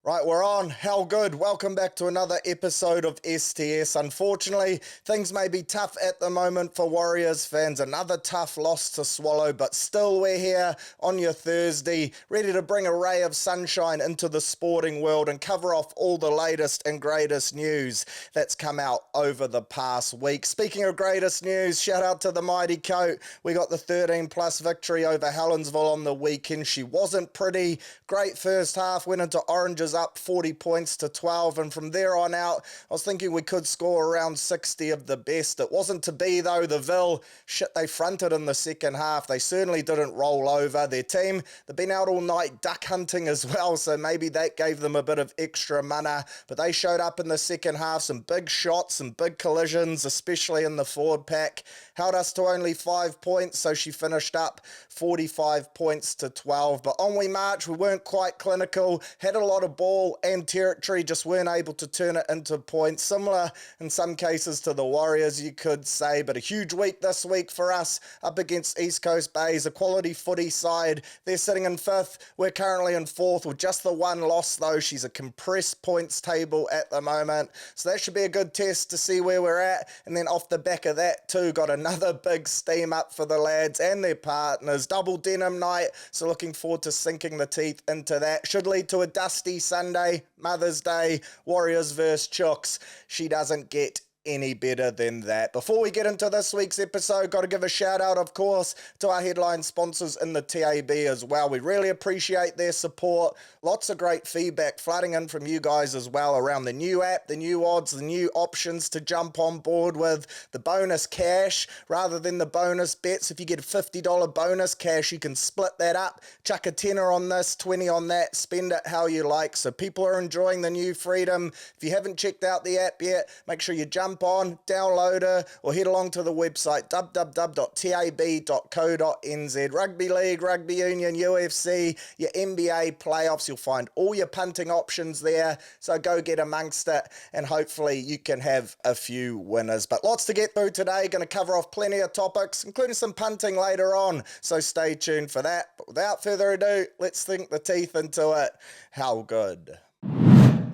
Right, we're on. How good. Welcome back to another episode of STS. Unfortunately, things may be tough at the moment for Warriors fans. Another tough loss to swallow, but still we're here on your Thursday, ready to bring a ray of sunshine into the sporting world and cover off all the latest and greatest news that's come out over the past week. Speaking of greatest news, shout out to the Mighty Coat. We got the 13-plus victory over Helensville on the weekend. She wasn't pretty. Great first half, went into Orange's up 40 points to 12, and from there on out, I was thinking we could score around 60 of the best. It wasn't to be, though. The Ville, they fronted in the second half. They certainly didn't roll over. Their team, they've been out all night duck hunting as well, so maybe that gave them a bit of extra mana, but they showed up in the second half, some big shots, some big collisions, especially in the forward pack. Held us to only 5 points, so she finished up 45 points to 12. But on we march, we weren't quite clinical, had a lot of ball and territory, just weren't able to turn it into points. Similar in some cases to the Warriors, you could say, but a huge week this week for us up against East Coast Bays, a quality footy side. They're sitting in 5th. We're currently in 4th with just the one loss, though. She's a compressed points table at the moment, so that should be a good test to see where we're at. And then off the back of that too, got another big steam up for the lads and their partners. Double denim night, so looking forward to sinking the teeth into that. Should lead to a dusty Sunday, Mother's Day, Warriors versus Chooks. She doesn't get any better than that. Before we get into this week's episode, got to give a shout out, of course, to our headline sponsors in the TAB as well. We really appreciate their support. Lots of great feedback flooding in from you guys as well around the new app, the new odds, the new options to jump on board with, the bonus cash rather than the bonus bets. If you get a $50 bonus cash, you can split that up, chuck a tenner on this, 20 on that, spend it how you like. So people are enjoying the new freedom. If you haven't checked out the app yet, make sure you jump on, download her, or head along to the website www.tab.co.nz. Rugby League, Rugby Union, UFC, your NBA playoffs, you'll find all your punting options there, so go get amongst it, and hopefully you can have a few winners. But lots to get through today, going to cover off plenty of topics, including some punting later on, so stay tuned for that. But without further ado, let's sink the teeth into it. How good.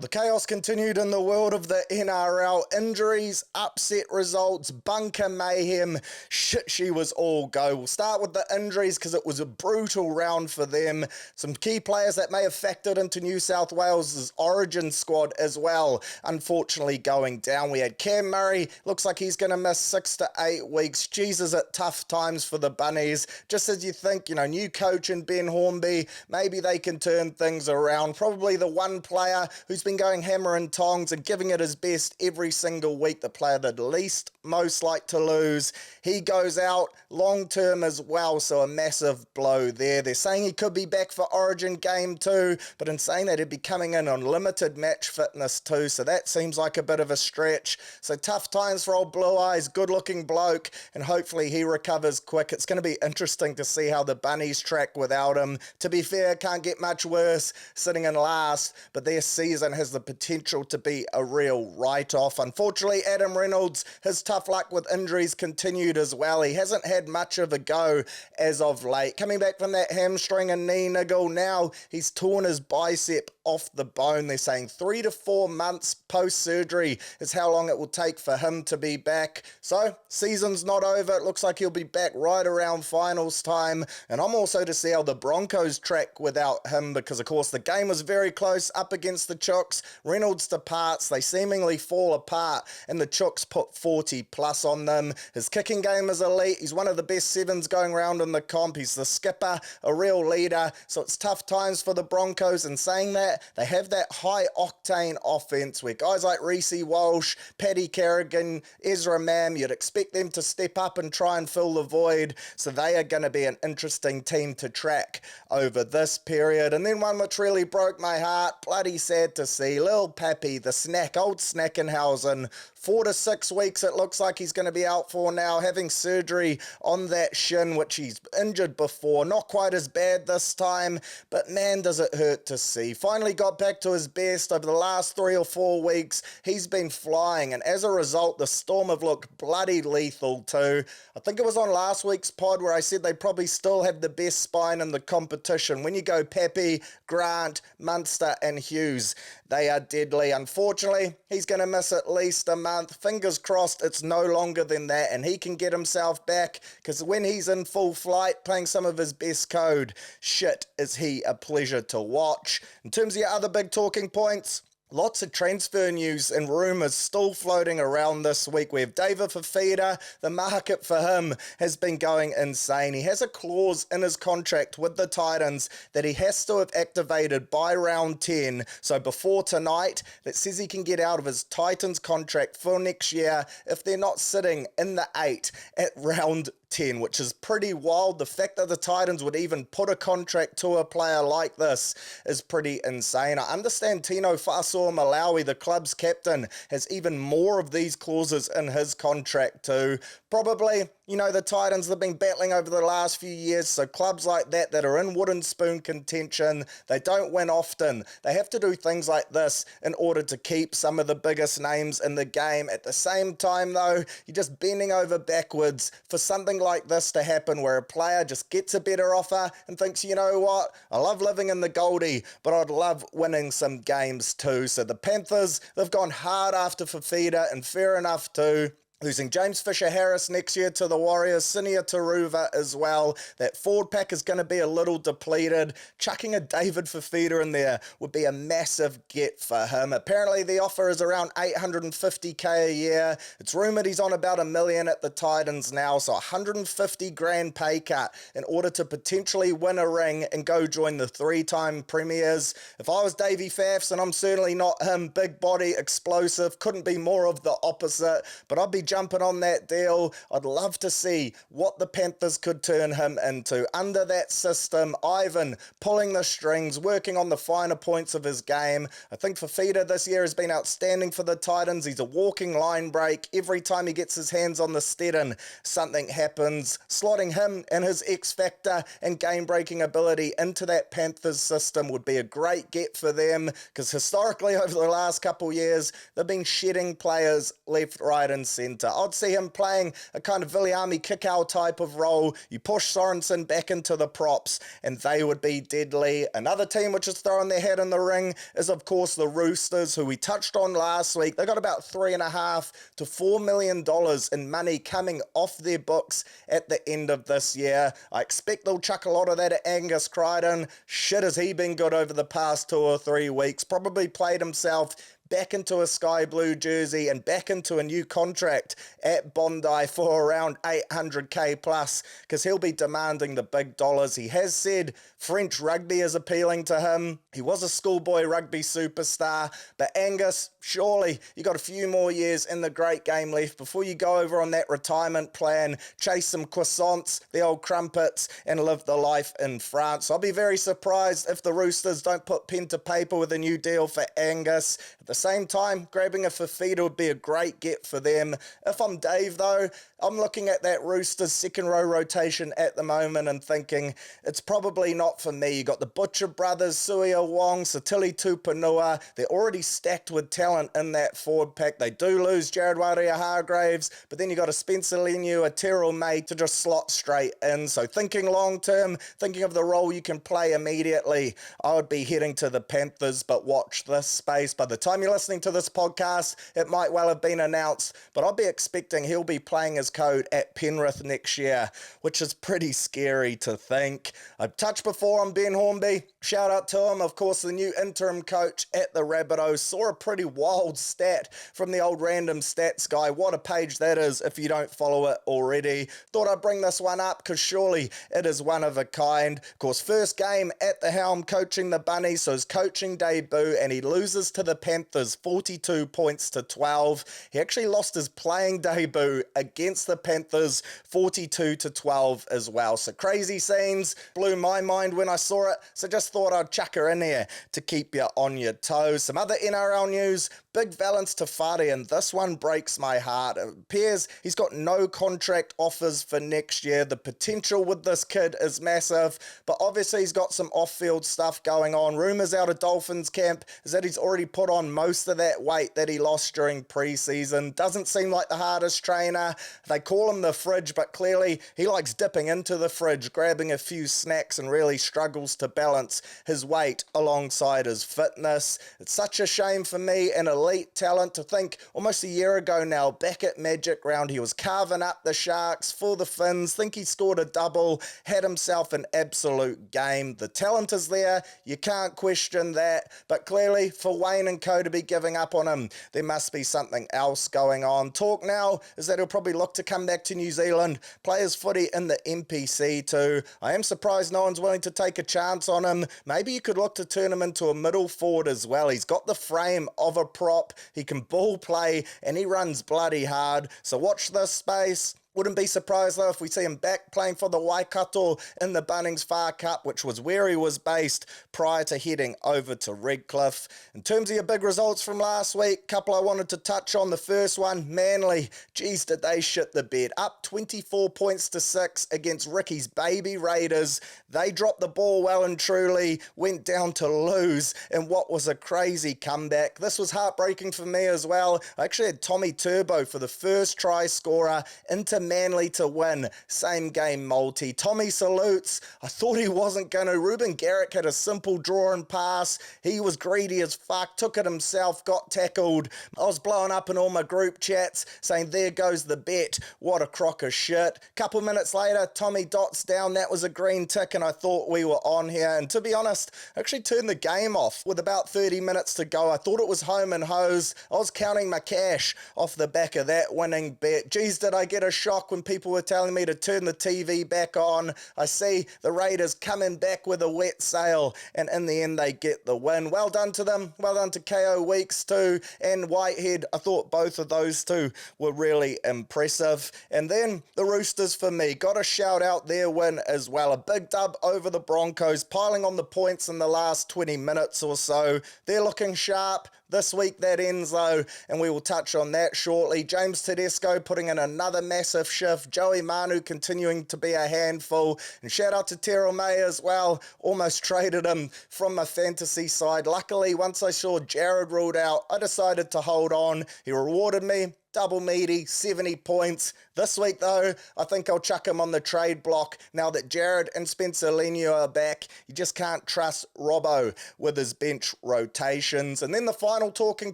The chaos continued in the world of the NRL. Injuries, upset results, bunker mayhem. Shit, she was all go. We'll start with the injuries because it was a brutal round for them. Some key players that may have factored into New South Wales' origin squad as well, unfortunately going down. We had Cam Murray. Looks like he's going to miss 6 to 8 weeks. Jesus, at tough times for the Bunnies. Just as you think, new coach in Ben Hornby, maybe they can turn things around. Probably the one player who's been going hammer and tongs and giving it his best every single week, the player that least most like to lose. He goes out long term as well, so a massive blow there. They're saying he could be back for Origin Game 2, but in saying that, he'd be coming in on limited match fitness too, so that seems like a bit of a stretch. So tough times for old Blue Eyes, good looking bloke, and hopefully he recovers quick. It's going to be interesting to see how the Bunnies track without him. To be fair, can't get much worse sitting in last, but their season has the potential to be a real write-off. Unfortunately, Adam Reynolds, his tough luck with injuries continued as well. He hasn't had much of a go as of late. Coming back from that hamstring and knee niggle, now he's torn his bicep off the bone. They're saying 3 to 4 months post-surgery is how long it will take for him to be back. So, season's not over. It looks like he'll be back right around finals time. And I'm also to see how the Broncos track without him, because of course the game was very close up against the Chooks. Reynolds departs, they seemingly fall apart, and the Chooks put 40 plus on them. His kicking game is elite. He's one of the best sevens going around in the comp. He's the skipper, a real leader. So it's tough times for the Broncos. And saying that, they have that high octane offense where guys like Reece Walsh, Paddy Carrigan, Ezra Mam, you'd expect them to step up and try and fill the void. So they are going to be an interesting team to track over this period. And then one which really broke my heart, bloody sad to UFC. Lil Pappy, the snack, old Snackenhausen, 4 to 6 weeks it looks like he's going to be out for now, having surgery on that shin, which he's injured before. Not quite as bad this time, but man, does it hurt to see. Finally got back to his best over the last 3 or 4 weeks. He's been flying, and as a result, the Storm have looked bloody lethal too. I think it was on last week's pod where I said they probably still have the best spine in the competition. When you go Pappy, Grant, Munster and Hughes, they are deadly. Unfortunately, he's going to miss at least a month. Fingers crossed it's no longer than that and he can get himself back, because when he's in full flight playing some of his best code, shit, is he a pleasure to watch. In terms of your other big talking points, lots of transfer news and rumours still floating around this week. We have David Fifita. The market for him has been going insane. He has a clause in his contract with the Titans that he has to have activated by round 10, so before tonight, that says he can get out of his Titans contract for next year if they're not sitting in the 8 at round 10, which is pretty wild. The fact that the Titans would even put a contract to a player like this is pretty insane. I understand Tino Fa'asua-Malawi, the club's captain, has even more of these clauses in his contract too. Probably, the Titans have been battling over the last few years, so clubs like that are in wooden spoon contention, they don't win often. They have to do things like this in order to keep some of the biggest names in the game. At the same time though, you're just bending over backwards for something like this to happen, where a player just gets a better offer and thinks, you know what, I love living in the Goldie, but I'd love winning some games too. So the Panthers, they've gone hard after Fifita, and fair enough too. Losing James Fisher-Harris next year to the Warriors, Sinia Taruva as well. That forward pack is going to be a little depleted. Chucking a David Fifita in there would be a massive get for him. Apparently the offer is around $850K a year. It's rumoured he's on about $1 million at the Titans now, so $150,000 pay cut in order to potentially win a ring and go join the 3-time premiers. If I was Davey Fafs, and I'm certainly not him, big body, explosive, couldn't be more of the opposite, but I'd be jumping on that deal. I'd love to see what the Panthers could turn him into. Under that system, Ivan pulling the strings, working on the finer points of his game. I think Fifita this year has been outstanding for the Titans. He's a walking line break. Every time he gets his hands on the Steeden, something happens. Slotting him and his X-factor and game-breaking ability into that Panthers system would be a great get for them, because historically over the last couple years, they've been shedding players left, right and centre. I'd see him playing a kind of Viliami Kikau type of role. You push Sorensen back into the props and they would be deadly. Another team which is throwing their hat in the ring is of course the Roosters, who we touched on last week. They got about $3.5 to $4 million in money coming off their books at the end of this year. I expect they'll chuck a lot of that at Angus Crichton. Shit, has he been good over the past 2 or 3 weeks. Probably played himself back into a sky blue jersey and back into a new contract at Bondi for around $800K plus, because he'll be demanding the big dollars. He has said French rugby is appealing to him. He was a schoolboy rugby superstar, but Angus, surely you got a few more years in the great game left before you go over on that retirement plan, chase some croissants, the old crumpets, and live the life in France. I'll be very surprised if the Roosters don't put pen to paper with a new deal for Angus. At the same time, grabbing a Fifita would be a great get for them. If I'm Dave though, I'm looking at that Roosters second row rotation at the moment and thinking it's probably not for me. You got the Butcher brothers, Suia Wong, Satili Tupanua. They're already stacked with talent in that forward pack. They do lose Jared Waerea-Hargreaves, but then you got a Spencer Leniu, a Terrell May to just slot straight in. So thinking long term, thinking of the role you can play immediately, I would be heading to the Panthers, but watch this space. By the time you're listening to this podcast, it might well have been announced, but I'll be expecting he'll be playing his code at Penrith next year, which is pretty scary to think. I've touched before on Ben Hornby. Shout out to him, of course, the new interim coach at the Rabbitohs. Saw a pretty wild stat from the old random stats guy. What a page that is if you don't follow it already. Thought I'd bring this one up because surely it is one of a kind. Of course, first game at the helm coaching the Bunnies, so his coaching debut, and he loses to the Panthers Panthers 42 points to 12. He actually lost his playing debut against the Panthers 42 to 12 as well. So crazy scenes, blew my mind when I saw it, so just thought I'd chuck her in here to keep you on your toes. Some other NRL news, big Valence Tafari, and this one breaks my heart. It appears he's got no contract offers for next year. The potential with this kid is massive, but obviously he's got some off-field stuff going on. Rumours out of Dolphins camp is that he's already put on most of that weight that he lost during pre-season. Doesn't seem like the hardest trainer. They call him the fridge, but clearly he likes dipping into the fridge, grabbing a few snacks, and really struggles to balance his weight alongside his fitness. It's such a shame for me, an elite talent. To think almost a year ago now, back at Magic Round, he was carving up the Sharks for the Finns. Think he scored a double, had himself an absolute game. The talent is there, you can't question that, but clearly for Wayne and co to be giving up on him, there must be something else going on. Talk now is that he'll probably look to come back to New Zealand, play his footy in the NPC too. I am surprised no one's willing to take a chance on him. Maybe you could look to turn him into a middle forward as well. He's got the frame of a prop, he can ball play, and he runs bloody hard. So watch this space. Wouldn't be surprised though if we see him back playing for the Waikato in the Bunnings Far Cup, which was where he was based prior to heading over to Redcliffe. In terms of your big results from last week, couple I wanted to touch on. The first one, Manly. Geez, did they shit the bed. Up 24 points to 6 against Ricky's baby Raiders. They dropped the ball well and truly, went down to lose in what was a crazy comeback. This was heartbreaking for me as well. I actually had Tommy Turbo for the first try scorer into Manly to win. Same game multi. Tommy salutes. I thought he wasn't going to. Ruben Garrick had a simple draw and pass. He was greedy as fuck, took it himself, got tackled. I was blowing up in all my group chats saying, there goes the bet. What a crock of shit. Couple minutes later, Tommy dots down. That was a green tick and I thought we were on here. And to be honest, I actually turned the game off with about 30 minutes to go. I thought it was home and hose. I was counting my cash off the back of that winning bet. Geez, did I get a shock when people were telling me to turn the TV back on. I see the Raiders coming back with a wet sail, and in the end they get the win. Well done to them. Well done to KO Weeks too, and Whitehead. I thought both of those two were really impressive. And then the Roosters for me. Got to shout out their win as well. A big dub over the Broncos, piling on the points in the last 20 minutes or so. They're looking sharp. This week that ends though, and we will touch on that shortly. James Tedesco putting in another massive shift. Joey Manu continuing to be a handful. And shout out to Terrell May as well. Almost traded him from my fantasy side. Luckily, once I saw Jared ruled out, I decided to hold on. He rewarded me. Double meaty, 70 points. This week, though, I think I'll chuck him on the trade block now that Jared and Spencer Leniu are back. You just can't trust Robbo with his bench rotations. And then the final talking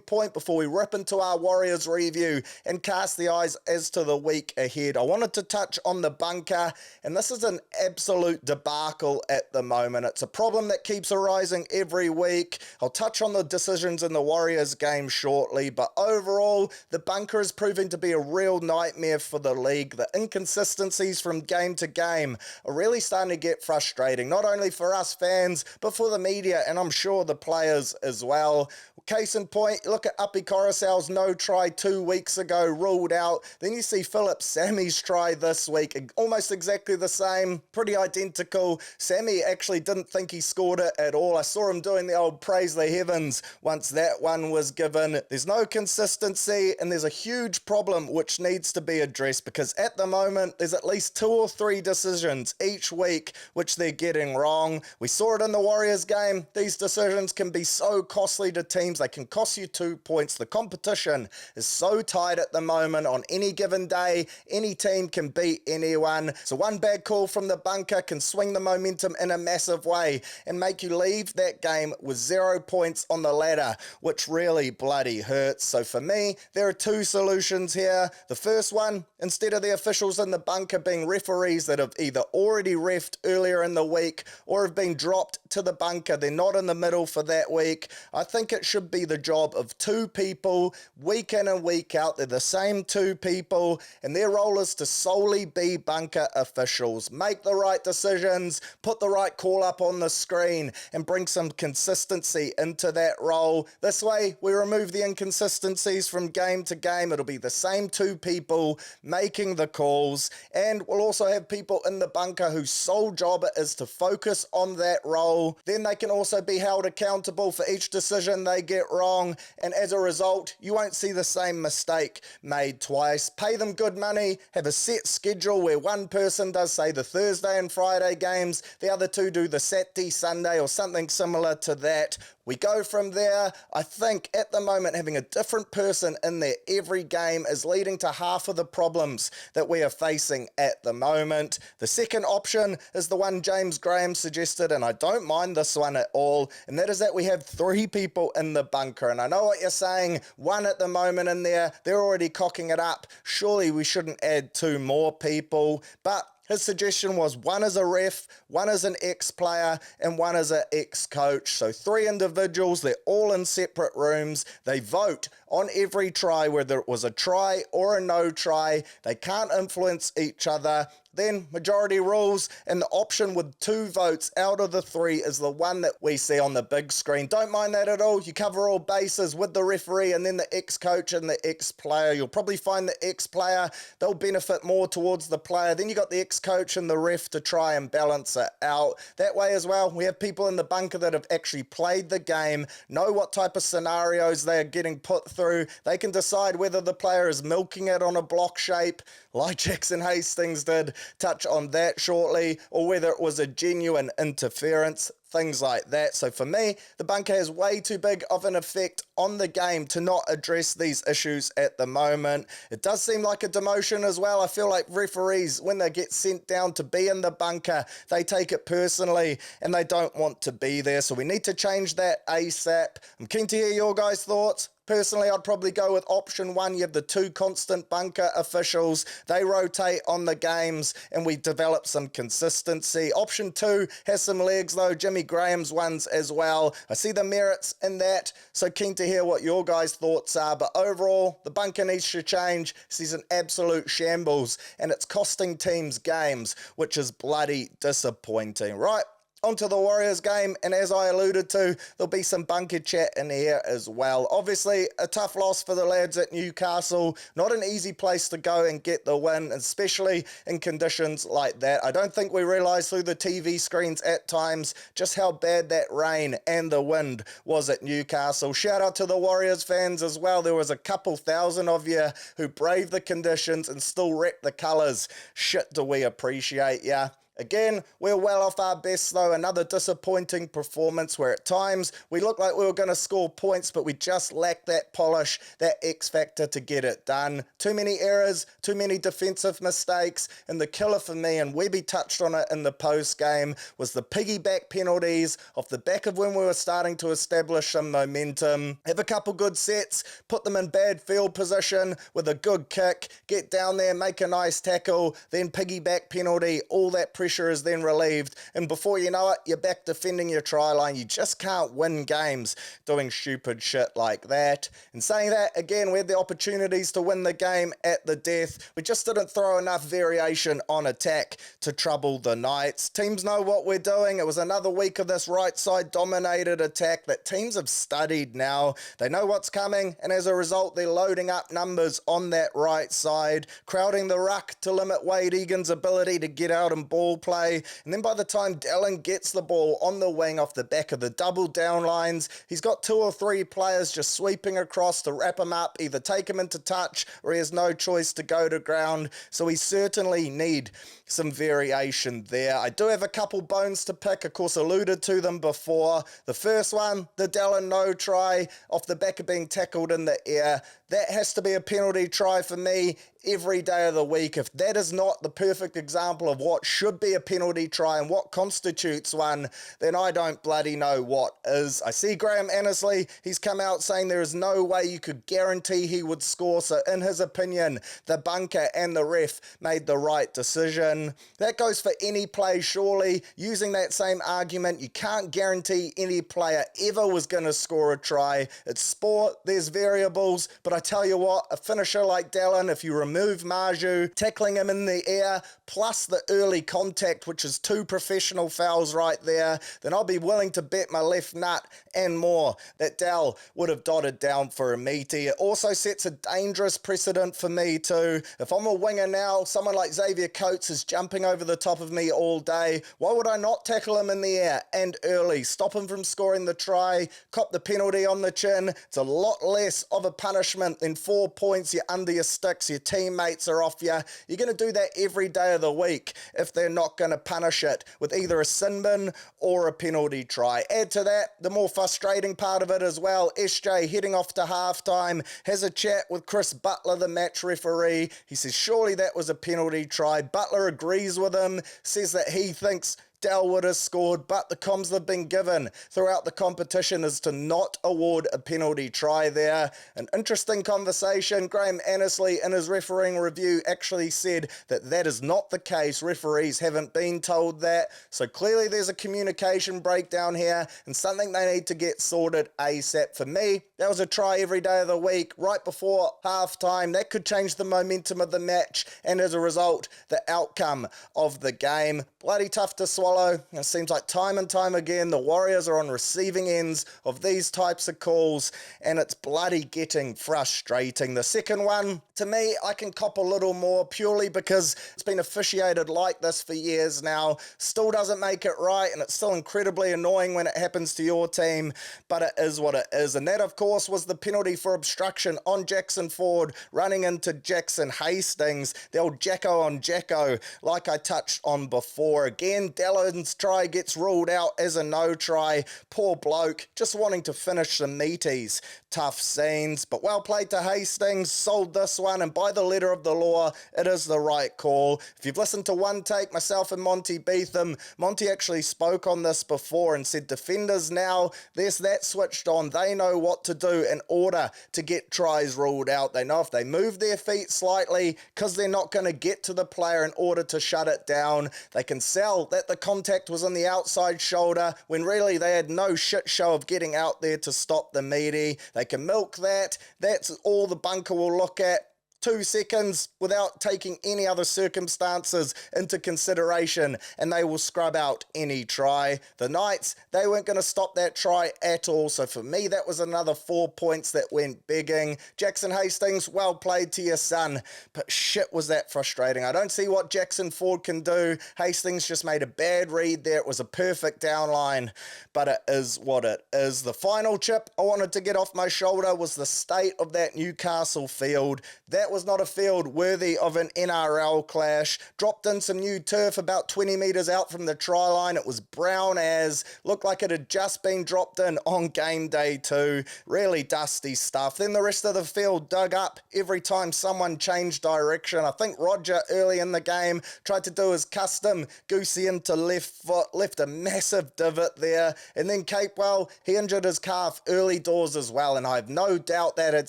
point before we rip into our Warriors review and cast the eyes as to the week ahead. I wanted to touch on the bunker, and this is an absolute debacle at the moment. It's a problem that keeps arising every week. I'll touch on the decisions in the Warriors game shortly, but overall, the bunker is proving to be a real nightmare for the league. The inconsistencies from game to game are really starting to get frustrating, not only for us fans, but for the media, and I'm sure the players as well. Case in point, look at Uppy Coruscant's no try 2 weeks ago, ruled out. Then you see Philip Sammy's try this week, almost exactly the same, pretty identical. Sammy actually didn't think he scored it at all. I saw him doing the old praise the heavens once that one was given. There's no consistency, and there's a huge problem which needs to be addressed, because at the moment there's at least 2 or 3 decisions each week which they're getting wrong. We saw it in the Warriors game. These decisions can be so costly to teams. They can cost you 2 points. The competition is so tight at the moment. On any given day, any team can beat anyone. So one bad call from the bunker can swing the momentum in a massive way and make you leave that game with 0 points on the ladder, which really bloody hurts. So for me, there are 2 solutions here. The first one, instead of the officials in the bunker being referees that have either already reffed earlier in the week or have been dropped to the bunker. They're not in the middle for that week. I think it should be the job of two people, week in and week out. They're the same two people, and their role is to solely be bunker officials. Make the right decisions, put the right call up on the screen, and bring some consistency into that role. This way, we remove the inconsistencies from game to game. It'll be the same two people making the calls, and we'll also have people in the bunker whose sole job it is to focus on that role. Then they can also be held accountable for each decision they get wrong, and as a result, you won't see the same mistake made twice. Pay them good money, have a set schedule where one person does, say, the Thursday and Friday games, the other two do the Saturday, Sunday, or something similar to that. We go from there. I think at the moment having a different person in there every game is leading to half of the problems that we are facing at the moment. The second option is the one James Graham suggested, and I don't mind this one at all, and that is that we have three people in the bunker. And I know what you're saying, one at the moment in there, they're already cocking it up. Surely we shouldn't add two more people, but his suggestion was one is a ref, one is an ex-player, and one is an ex-coach. So three individuals, they're all in separate rooms. They vote on every try, whether it was a try or a no try. They can't influence each other. Then majority rules, and the option with two votes out of the three is the one that we see on the big screen. Don't mind that at all. You cover all bases with the referee and then the ex-coach and the ex-player. You'll probably find the ex-player, they'll benefit more towards the player. Then you got the ex-coach and the ref to try and balance it out. That way as well, we have people in the bunker that have actually played the game, know what type of scenarios they are getting put through. They can decide whether the player is milking it on a block shape, like Jackson Hastings did, touch on that shortly, or whether it was a genuine interference, things like that. So for me, the bunker has way too big of an effect on the game to not address these issues at the moment. It does seem like a demotion as well. I feel like referees, when they get sent down to be in the bunker, they take it personally and they don't want to be there. So we need to change that ASAP. I'm keen to hear your guys' thoughts. Personally, I'd probably go with option one. You have the two constant bunker officials. They rotate on the games and we develop some consistency. Option two has some legs though. Jimmy Graham's ones as well. I see the merits in that. So keen to hear what your guys' thoughts are. But overall, the bunker needs to change. This is an absolute shambles and it's costing teams games, which is bloody disappointing. Right. Onto the Warriors game, and as I alluded to, there'll be some bunker chat in here as well. Obviously, a tough loss for the lads at Newcastle. Not an easy place to go and get the win, especially in conditions like that. I don't think we realised through the TV screens at times just how bad that rain and the wind was at Newcastle. Shout out to the Warriors fans as well. There was a couple thousand of you who braved the conditions and still rep the colours. Shit, do we appreciate ya. Again, we're well off our best though. Another disappointing performance where at times we looked like we were going to score points, but we just lacked that polish, that X factor to get it done. Too many errors, too many defensive mistakes, and the killer for me, and Webby touched on it in the post game, was the piggyback penalties off the back of when we were starting to establish some momentum. Have a couple good sets, put them in bad field position with a good kick, get down there, make a nice tackle, then piggyback penalty, all that pressure is then relieved, and before you know it, you're back defending your try line. You just can't win games doing stupid shit like that. And saying that, again, we had the opportunities to win the game at the death. We just didn't throw enough variation on attack to trouble the Knights. Teams know what we're doing. It was another week of this right side dominated attack that teams have studied now. They know what's coming, and as a result, they're loading up numbers on that right side, crowding the ruck to limit Wade Egan's ability to get out and ball play, and then by the time Dallin gets the ball on the wing off the back of the double down lines, he's got two or three players just sweeping across to wrap him up, either take him into touch or he has no choice to go to ground. So we certainly need some variation there. I do have a couple bones to pick, of course alluded to them before. The first one, the Dallin no try off the back of being tackled in the air. That has to be a penalty try for me every day of the week. If that is not the perfect example of what should be a penalty try and what constitutes one, then I don't bloody know what is. I see Graham Annesley, he's come out saying there is no way you could guarantee he would score, so in his opinion, the bunker and the ref made the right decision. That goes for any play, surely. Using that same argument, you can't guarantee any player ever was going to score a try. It's sport, there's variables, but I tell you what, a finisher like Dallin, if you remove Marju, tackling him in the air, plus the early contact, which is 2 professional fouls right there, then I'll be willing to bet my left nut and more that Dal would have dotted down for a meaty. It also sets a dangerous precedent for me too. If I'm a winger now, someone like Xavier Coates is jumping over the top of me all day, why would I not tackle him in the air and early, stop him from scoring the try, cop the penalty on the chin? It's a lot less of a punishment than 4 points, you're under your sticks, your teammates are off you. You're going to do that every day of the week if they're not going to punish it with either a sin bin or a penalty try. Add to that the more frustrating part of it as well. SJ heading off to halftime, has a chat with Chris Butler, the match referee. He says surely that was a penalty try. Butler agrees with him, says that he thinks Dal would have scored, but the comms they've been given throughout the competition is to not award a penalty try there. An interesting conversation. Graham Annesley in his refereeing review actually said that that is not the case. Referees haven't been told that. So clearly there's a communication breakdown here and something they need to get sorted ASAP. For me, that was a try every day of the week, right before halftime. That could change the momentum of the match and as a result, the outcome of the game. Bloody tough to swallow. It seems like time and time again the Warriors are on receiving ends of these types of calls and it's bloody getting frustrating. The second one, to me, I can cop a little more purely because it's been officiated like this for years now. Still doesn't make it right and it's still incredibly annoying when it happens to your team, but it is what it is. And that, of course, was the penalty for obstruction on Jackson Ford running into Jackson Hastings. The old Jacko on Jacko, like I touched on before. Again, Dallin's try gets ruled out as a no try. Poor bloke, just wanting to finish the meaties. Tough scenes, but well played to Hastings, sold this one, and by the letter of the law, it is the right call. If you've listened to One Take, myself and Monty Beetham, Monty actually spoke on this before and said defenders now, there's that switched on. They know what to do in order to get tries ruled out. They know if they move their feet slightly, because they're not going to get to the player in order to shut it down, they can sell that the contact was on the outside shoulder when really they had no shit show of getting out there to stop the meaty. They can milk that. That's all the bunker will look at. 2 seconds without taking any other circumstances into consideration and they will scrub out any try. The Knights, they weren't going to stop that try at all, so for me that was another 4 points that went begging. Jackson Hastings, well played to your son, but shit was that frustrating. I don't see what Jackson Ford can do. Hastings just made a bad read there. It was a perfect downline, but it is what it is. The final chip I wanted to get off my shoulder was the state of that Newcastle field. That was not a field worthy of an NRL clash. Dropped in some new turf about 20 metres out from the try line. It was brown as, looked like it had just been dropped in on game day too. Really dusty stuff. Then the rest of the field dug up every time someone changed direction. I think Roger early in the game tried to do his custom goosey into left foot, left a massive divot there. And then Capewell, he injured his calf early doors as well, and I have no doubt that had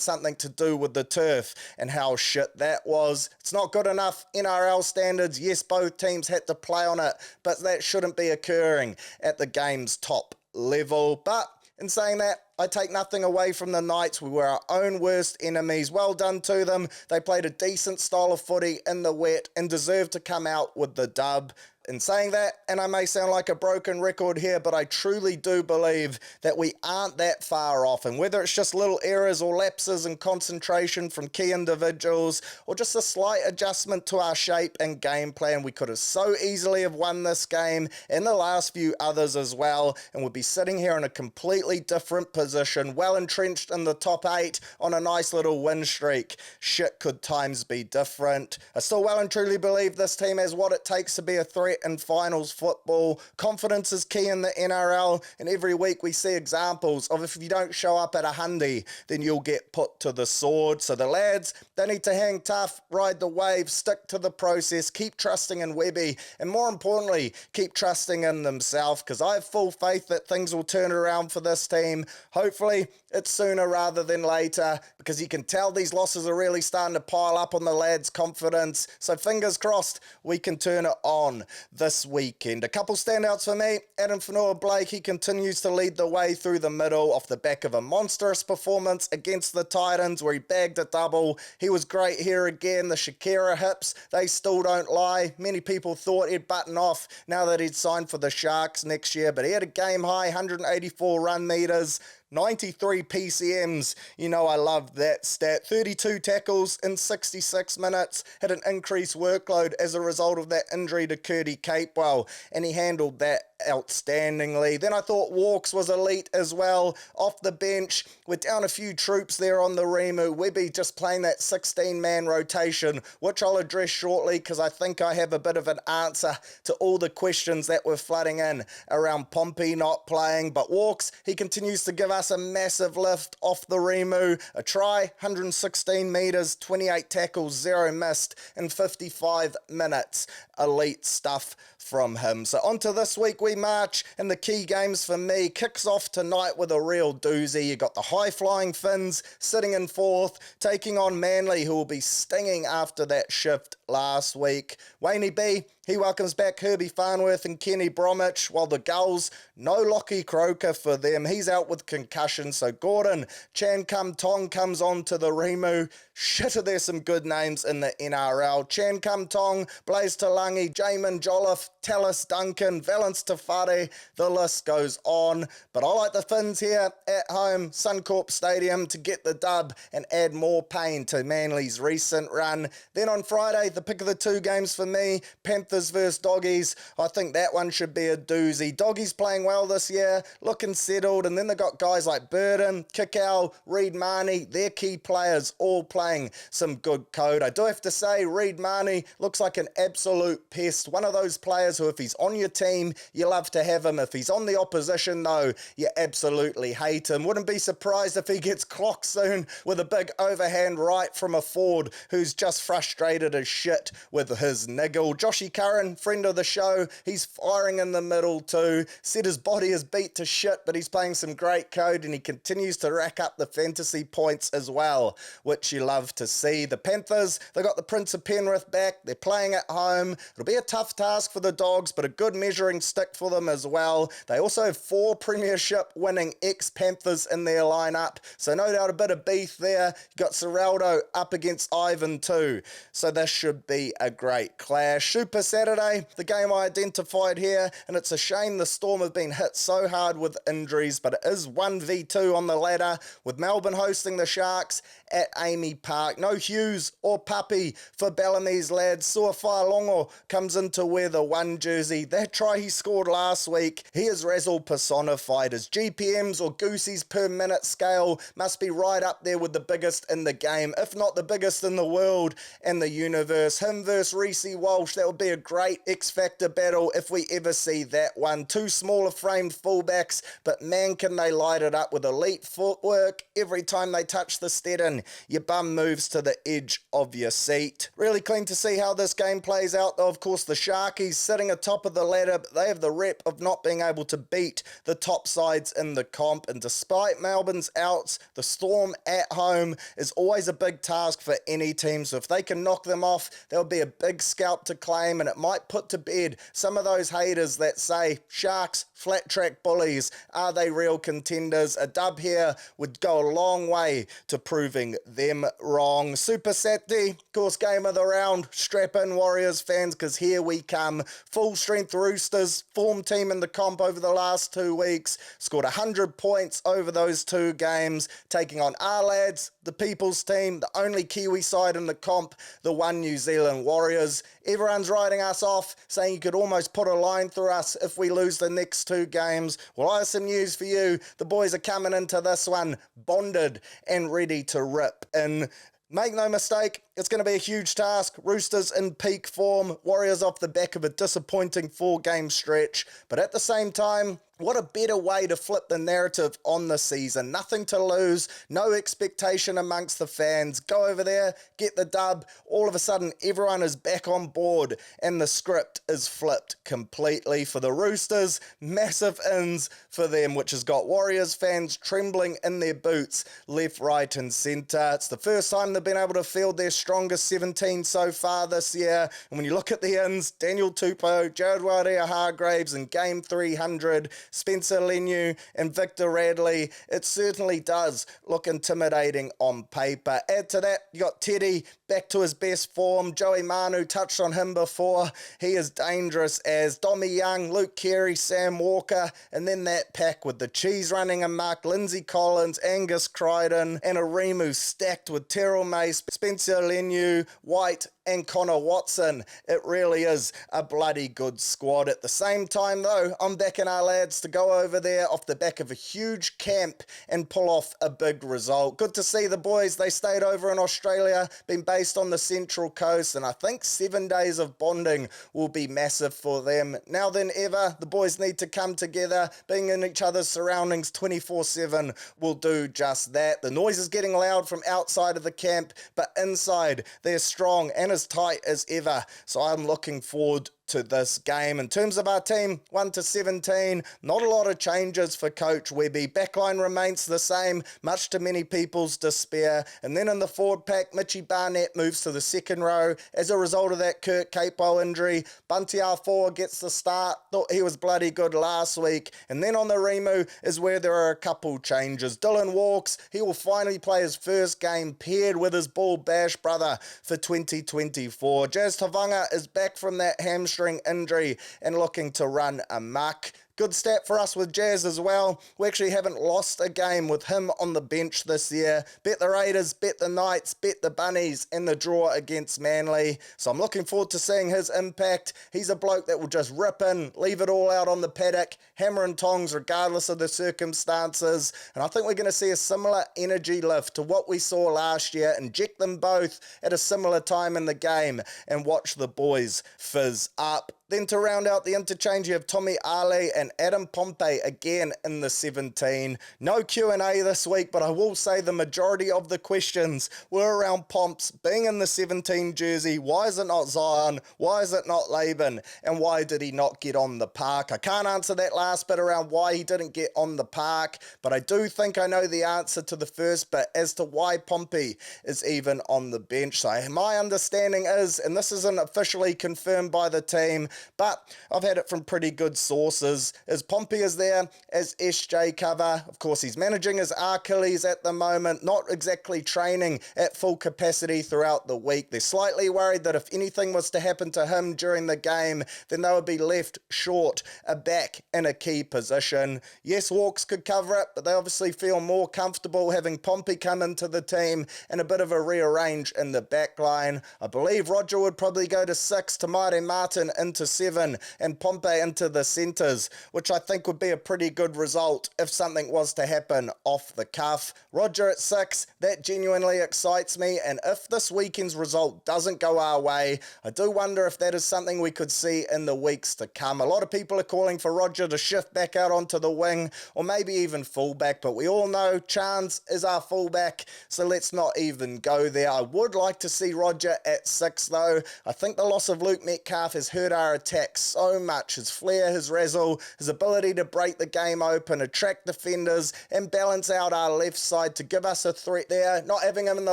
something to do with the turf and how shit that was. It's not good enough NRL standards. Yes, both teams had to play on it, but that shouldn't be occurring at the game's top level. But in saying that, I take nothing away from the Knights. We were our own worst enemies. Well done to them. They played a decent style of footy in the wet and deserved to come out with the dub. In saying that, and I may sound like a broken record here, but I truly do believe that we aren't that far off. And whether it's just little errors or lapses in concentration from key individuals, or just a slight adjustment to our shape and game plan, we could have so easily have won this game and the last few others as well, and would be sitting here in a completely different position, well entrenched in the top 8 on a nice little win streak. Shit, could times be different. I still well and truly believe this team has what it takes to be a threat threat in finals football. Confidence is key in the NRL, and every week we see examples of if you don't show up at a hundy, then you'll get put to the sword. So the lads, they need to hang tough, ride the wave, stick to the process, keep trusting in Webby, and more importantly, keep trusting in themselves, because I have full faith that things will turn around for this team. Hopefully, it's sooner rather than later, because you can tell these losses are really starting to pile up on the lads' confidence. So fingers crossed, we can turn it on this weekend. A couple standouts for me. Adam Fanua-Blake, he continues to lead the way through the middle off the back of a monstrous performance against the Titans where he bagged a double. He was great here again. The Shakira hips, they still don't lie. Many people thought he'd button off now that he'd signed for the Sharks next year, but he had a game high 184 run meters, 93 PCMs. You know I love that stat. 32 tackles in 66 minutes. Had an increased workload as a result of that injury to Curdy Capewell, and he handled that outstandingly. Then I thought Walks was elite as well. Off the bench, we're down a few troops there on the Rimu. Webby just playing that 16-man rotation, which I'll address shortly because I think I have a bit of an answer to all the questions that were flooding in around Pompey not playing. But Walks, he continues to give us a massive lift off the Rimu. A try, 116 metres, 28 tackles, 0 missed in 55 minutes. Elite stuff from him. So on to this week we march, and the key games for me kicks off tonight with a real doozy. You got the high-flying Finns sitting in fourth, taking on Manly, who will be stinging after that shift last week. Wayne B, he welcomes back Herbie Farnworth and Kenny Bromwich, while the Gulls, no Lockie Croker for them. He's out with concussion, so Gordon Chan Kum Tong comes on to the Rimu. Shit, are there some good names in the NRL. Chan Kum Tong, Blaze Talangi, Jamin Jolliffe, Tallis Duncan, Valence Tafare, the list goes on. But I like the Finns here at home, Suncorp Stadium, to get the dub and add more pain to Manly's recent run. Then on Friday, the pick of the two games for me, Panthers versus Doggies. I think that one should be a doozy. Doggies playing well this year, looking settled, and then they got guys like Burden, Kikau, Reed Marnie, their key players all playing some good code. I do have to say, Reed Marnie looks like an absolute pest. One of those players who, if he's on your team, you love to have him. If he's on the opposition, though, you absolutely hate him. Wouldn't be surprised if he gets clocked soon with a big overhand right from a Ford who's just frustrated as shit with his niggle. Joshy Curran, friend of the show, he's firing in the middle too. Said his body is beat to shit, but he's playing some great code, and he continues to rack up the fantasy points as well, which you love to see. The Panthers, they got the Prince of Penrith back. They're playing at home. It'll be a tough task for the Dogs, but a good measuring stick for them as well. They also have 4 premiership winning ex-Panthers in their lineup, so no doubt a bit of beef there. You got Serraldo up against Ivan too, so this should be a great clash. Super Saturday, the game I identified here, and it's a shame the Storm have been hit so hard with injuries, but it is 1v2 on the ladder, with Melbourne hosting the Sharks at Amy Park. No Hughes or Puppy for Bellamy's lads. Suafai-Longo comes in to wear the 1 jersey. That try he scored last week, he is Razzle personified. His GPMs or Goosies per minute scale must be right up there with the biggest in the game, if not the biggest in the world and the universe. Him versus Reece Walsh, that would be a great X-Factor battle if we ever see that one. 2 smaller framed fullbacks, but man can they light it up with elite footwork. Every time they touch the Steadin, your bum moves to the edge of your seat. Really keen to see how this game plays out though. Of course, the Sharkies sitting atop of the ladder, but they have the rep of not being able to beat the top sides in the comp, and despite Melbourne's outs, the Storm at home is always a big task for any team, so if they can knock them off, there'll be a big scalp to claim, and it might put to bed some of those haters that say Sharks flat track bullies. Are they real contenders? A dub here would go a long way to proving them wrong. Super Saturday, of course, game of the round. Strap in, Warriors fans, because here we come. Full strength Roosters, form team in the comp over the last 2 weeks. Scored 100 points over those 2 games, taking on our lads, the People's team, the only Kiwi side in the comp, the 1 New Zealand Warriors. Everyone's writing us off, saying you could almost put a line through us if we lose the next 2 games. Well, I have some news for you. The boys are coming into this one bonded and ready to rip. In Make no mistake, it's going to be a huge task. Roosters in peak form, Warriors off the back of a disappointing 4-game stretch. But at the same time, what a better way to flip the narrative on the season. Nothing to lose, no expectation amongst the fans. Go over there, get the dub. All of a sudden, everyone is back on board and the script is flipped completely for the Roosters. Massive ins for them, which has got Warriors fans trembling in their boots left, right and centre. It's the first time they've been able to field their strongest 17 so far this year. And when you look at the ins, Daniel Tupou, Jared Waerea-Hargreaves in game 300, Spencer Leniu and Victor Radley, it certainly does look intimidating on paper. Add to that, you got Teddy back to his best form. Joey Manu, touched on him before. He is dangerous as Dommy Young, Luke Keary, Sam Walker, and then that pack with the cheese running amok, Lindsay Collins, Angus Crichton, and a Rimu stacked with Terrell May, Spencer Leniu, White, and Connor Watson. It really is a bloody good squad. At the same time though, I'm backing our lads to go over there off the back of a huge camp and pull off a big result. Good to see the boys. They stayed over in Australia, been based on the Central Coast, and I think 7 days of bonding will be massive for them. Now than ever, the boys need to come together. Being in each other's surroundings 24/7 will do just that. The noise is getting loud from outside of the camp, but inside they're strong and as tight as ever. So I'm looking forward to this game. In terms of our team, 1 to 17, not a lot of changes for Coach Webby. Backline remains the same, much to many people's despair. And then in the forward pack, Mitchy Barnett moves to the second row. As a result of that Kurt Capo injury, Bunty R4 gets the start. Thought he was bloody good last week. And then on the Rimu is where there are a couple changes. Dylan Walks, he will finally play his first game paired with his Bull Bash brother for 2024. Jazz Tavanga is back from that hamstring injury and looking to run amok. Good stat for us with Jazz as well. We actually haven't lost a game with him on the bench this year. Bet the Raiders, bet the Knights, bet the Bunnies in the draw against Manly. So I'm looking forward to seeing his impact. He's a bloke that will just rip in, leave it all out on the paddock, hammer and tongs regardless of the circumstances. And I think we're going to see a similar energy lift to what we saw last year. Inject them both at a similar time in the game and watch the boys fizz up. Then to round out the interchange, you have Tommy Ali and Adam Pompey again in the 17. No Q&A this week, but I will say the majority of the questions were around Pomps being in the 17 jersey. Why is it not Zion? Why is it not Laban? And why did he not get on the park? I can't answer that last bit around why he didn't get on the park, but I do think I know the answer to the first bit as to why Pompey is even on the bench. So my understanding is, and this isn't officially confirmed by the team, but I've had it from pretty good sources, is Pompey is there as SJ cover. Of course, he's managing his Achilles at the moment, not exactly training at full capacity throughout the week. They're slightly worried that if anything was to happen to him during the game, then they would be left short a back in a key position. Yes, Walks could cover it, but they obviously feel more comfortable having Pompey come into the team and a bit of a rearrange in the back line. I believe Roger would probably go to 6, Tamare Martin into 7, and Pompey into the centres, which I think would be a pretty good result if something was to happen off the cuff. Roger at 6, that genuinely excites me, and if this weekend's result doesn't go our way, I do wonder if that is something we could see in the weeks to come. A lot of people are calling for Roger to shift back out onto the wing, or maybe even fullback, but we all know Chance is our fullback, so let's not even go there. I would like to see Roger at 6 though. I think the loss of Luke Metcalf has hurt our attack so much. His flair, his razzle, his ability to break the game open, attract defenders, and balance out our left side to give us a threat there. Not having him in the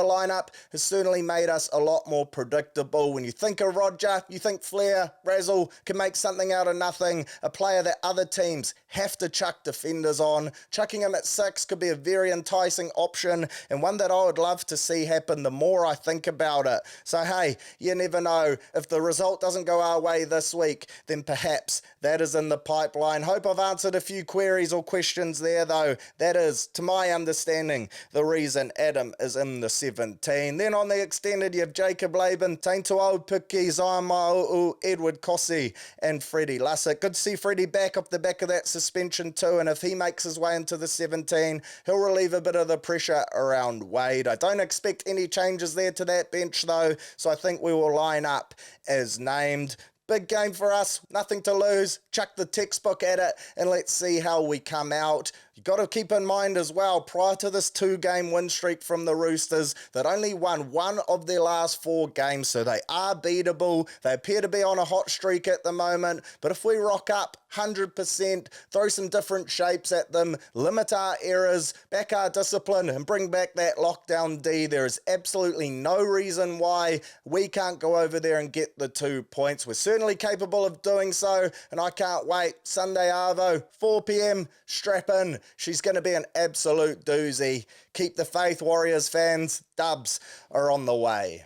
lineup has certainly made us a lot more predictable. When you think of Roger, you think flair, razzle, can make something out of nothing, a player that other teams have to chuck defenders on. Chucking him at 6 could be a very enticing option, and one that I would love to see happen the more I think about it. So hey, you never know. If the result doesn't go our way this this week, then perhaps that is in the pipeline. Hope I've answered a few queries or questions there, though. That is, to my understanding, the reason Adam is in the 17. Then on the extended, you have Jacob Laban, Taintuau Piki, Zaimau, Edward Kossi, and Freddie Lussick. Good to see Freddie back off the back of that suspension too, and if he makes his way into the 17, he'll relieve a bit of the pressure around Wade. I don't expect any changes there to that bench though, so I think we will line up as named. Big game for us, nothing to lose, chuck the textbook at it and let's see how we come out. You've got to keep in mind as well, prior to this 2-game win streak from the Roosters, that only won one of their last 4 games, so they are beatable. They appear to be on a hot streak at the moment, but if we rock up 100%, throw some different shapes at them, limit our errors, back our discipline, and bring back that lockdown D, there is absolutely no reason why we can't go over there and get the 2 points. We're certainly capable of doing so, and I can't wait. Sunday Arvo, 4 p.m, strap in. She's going to be an absolute doozy. Keep the faith, Warriors fans. Dubs are on the way.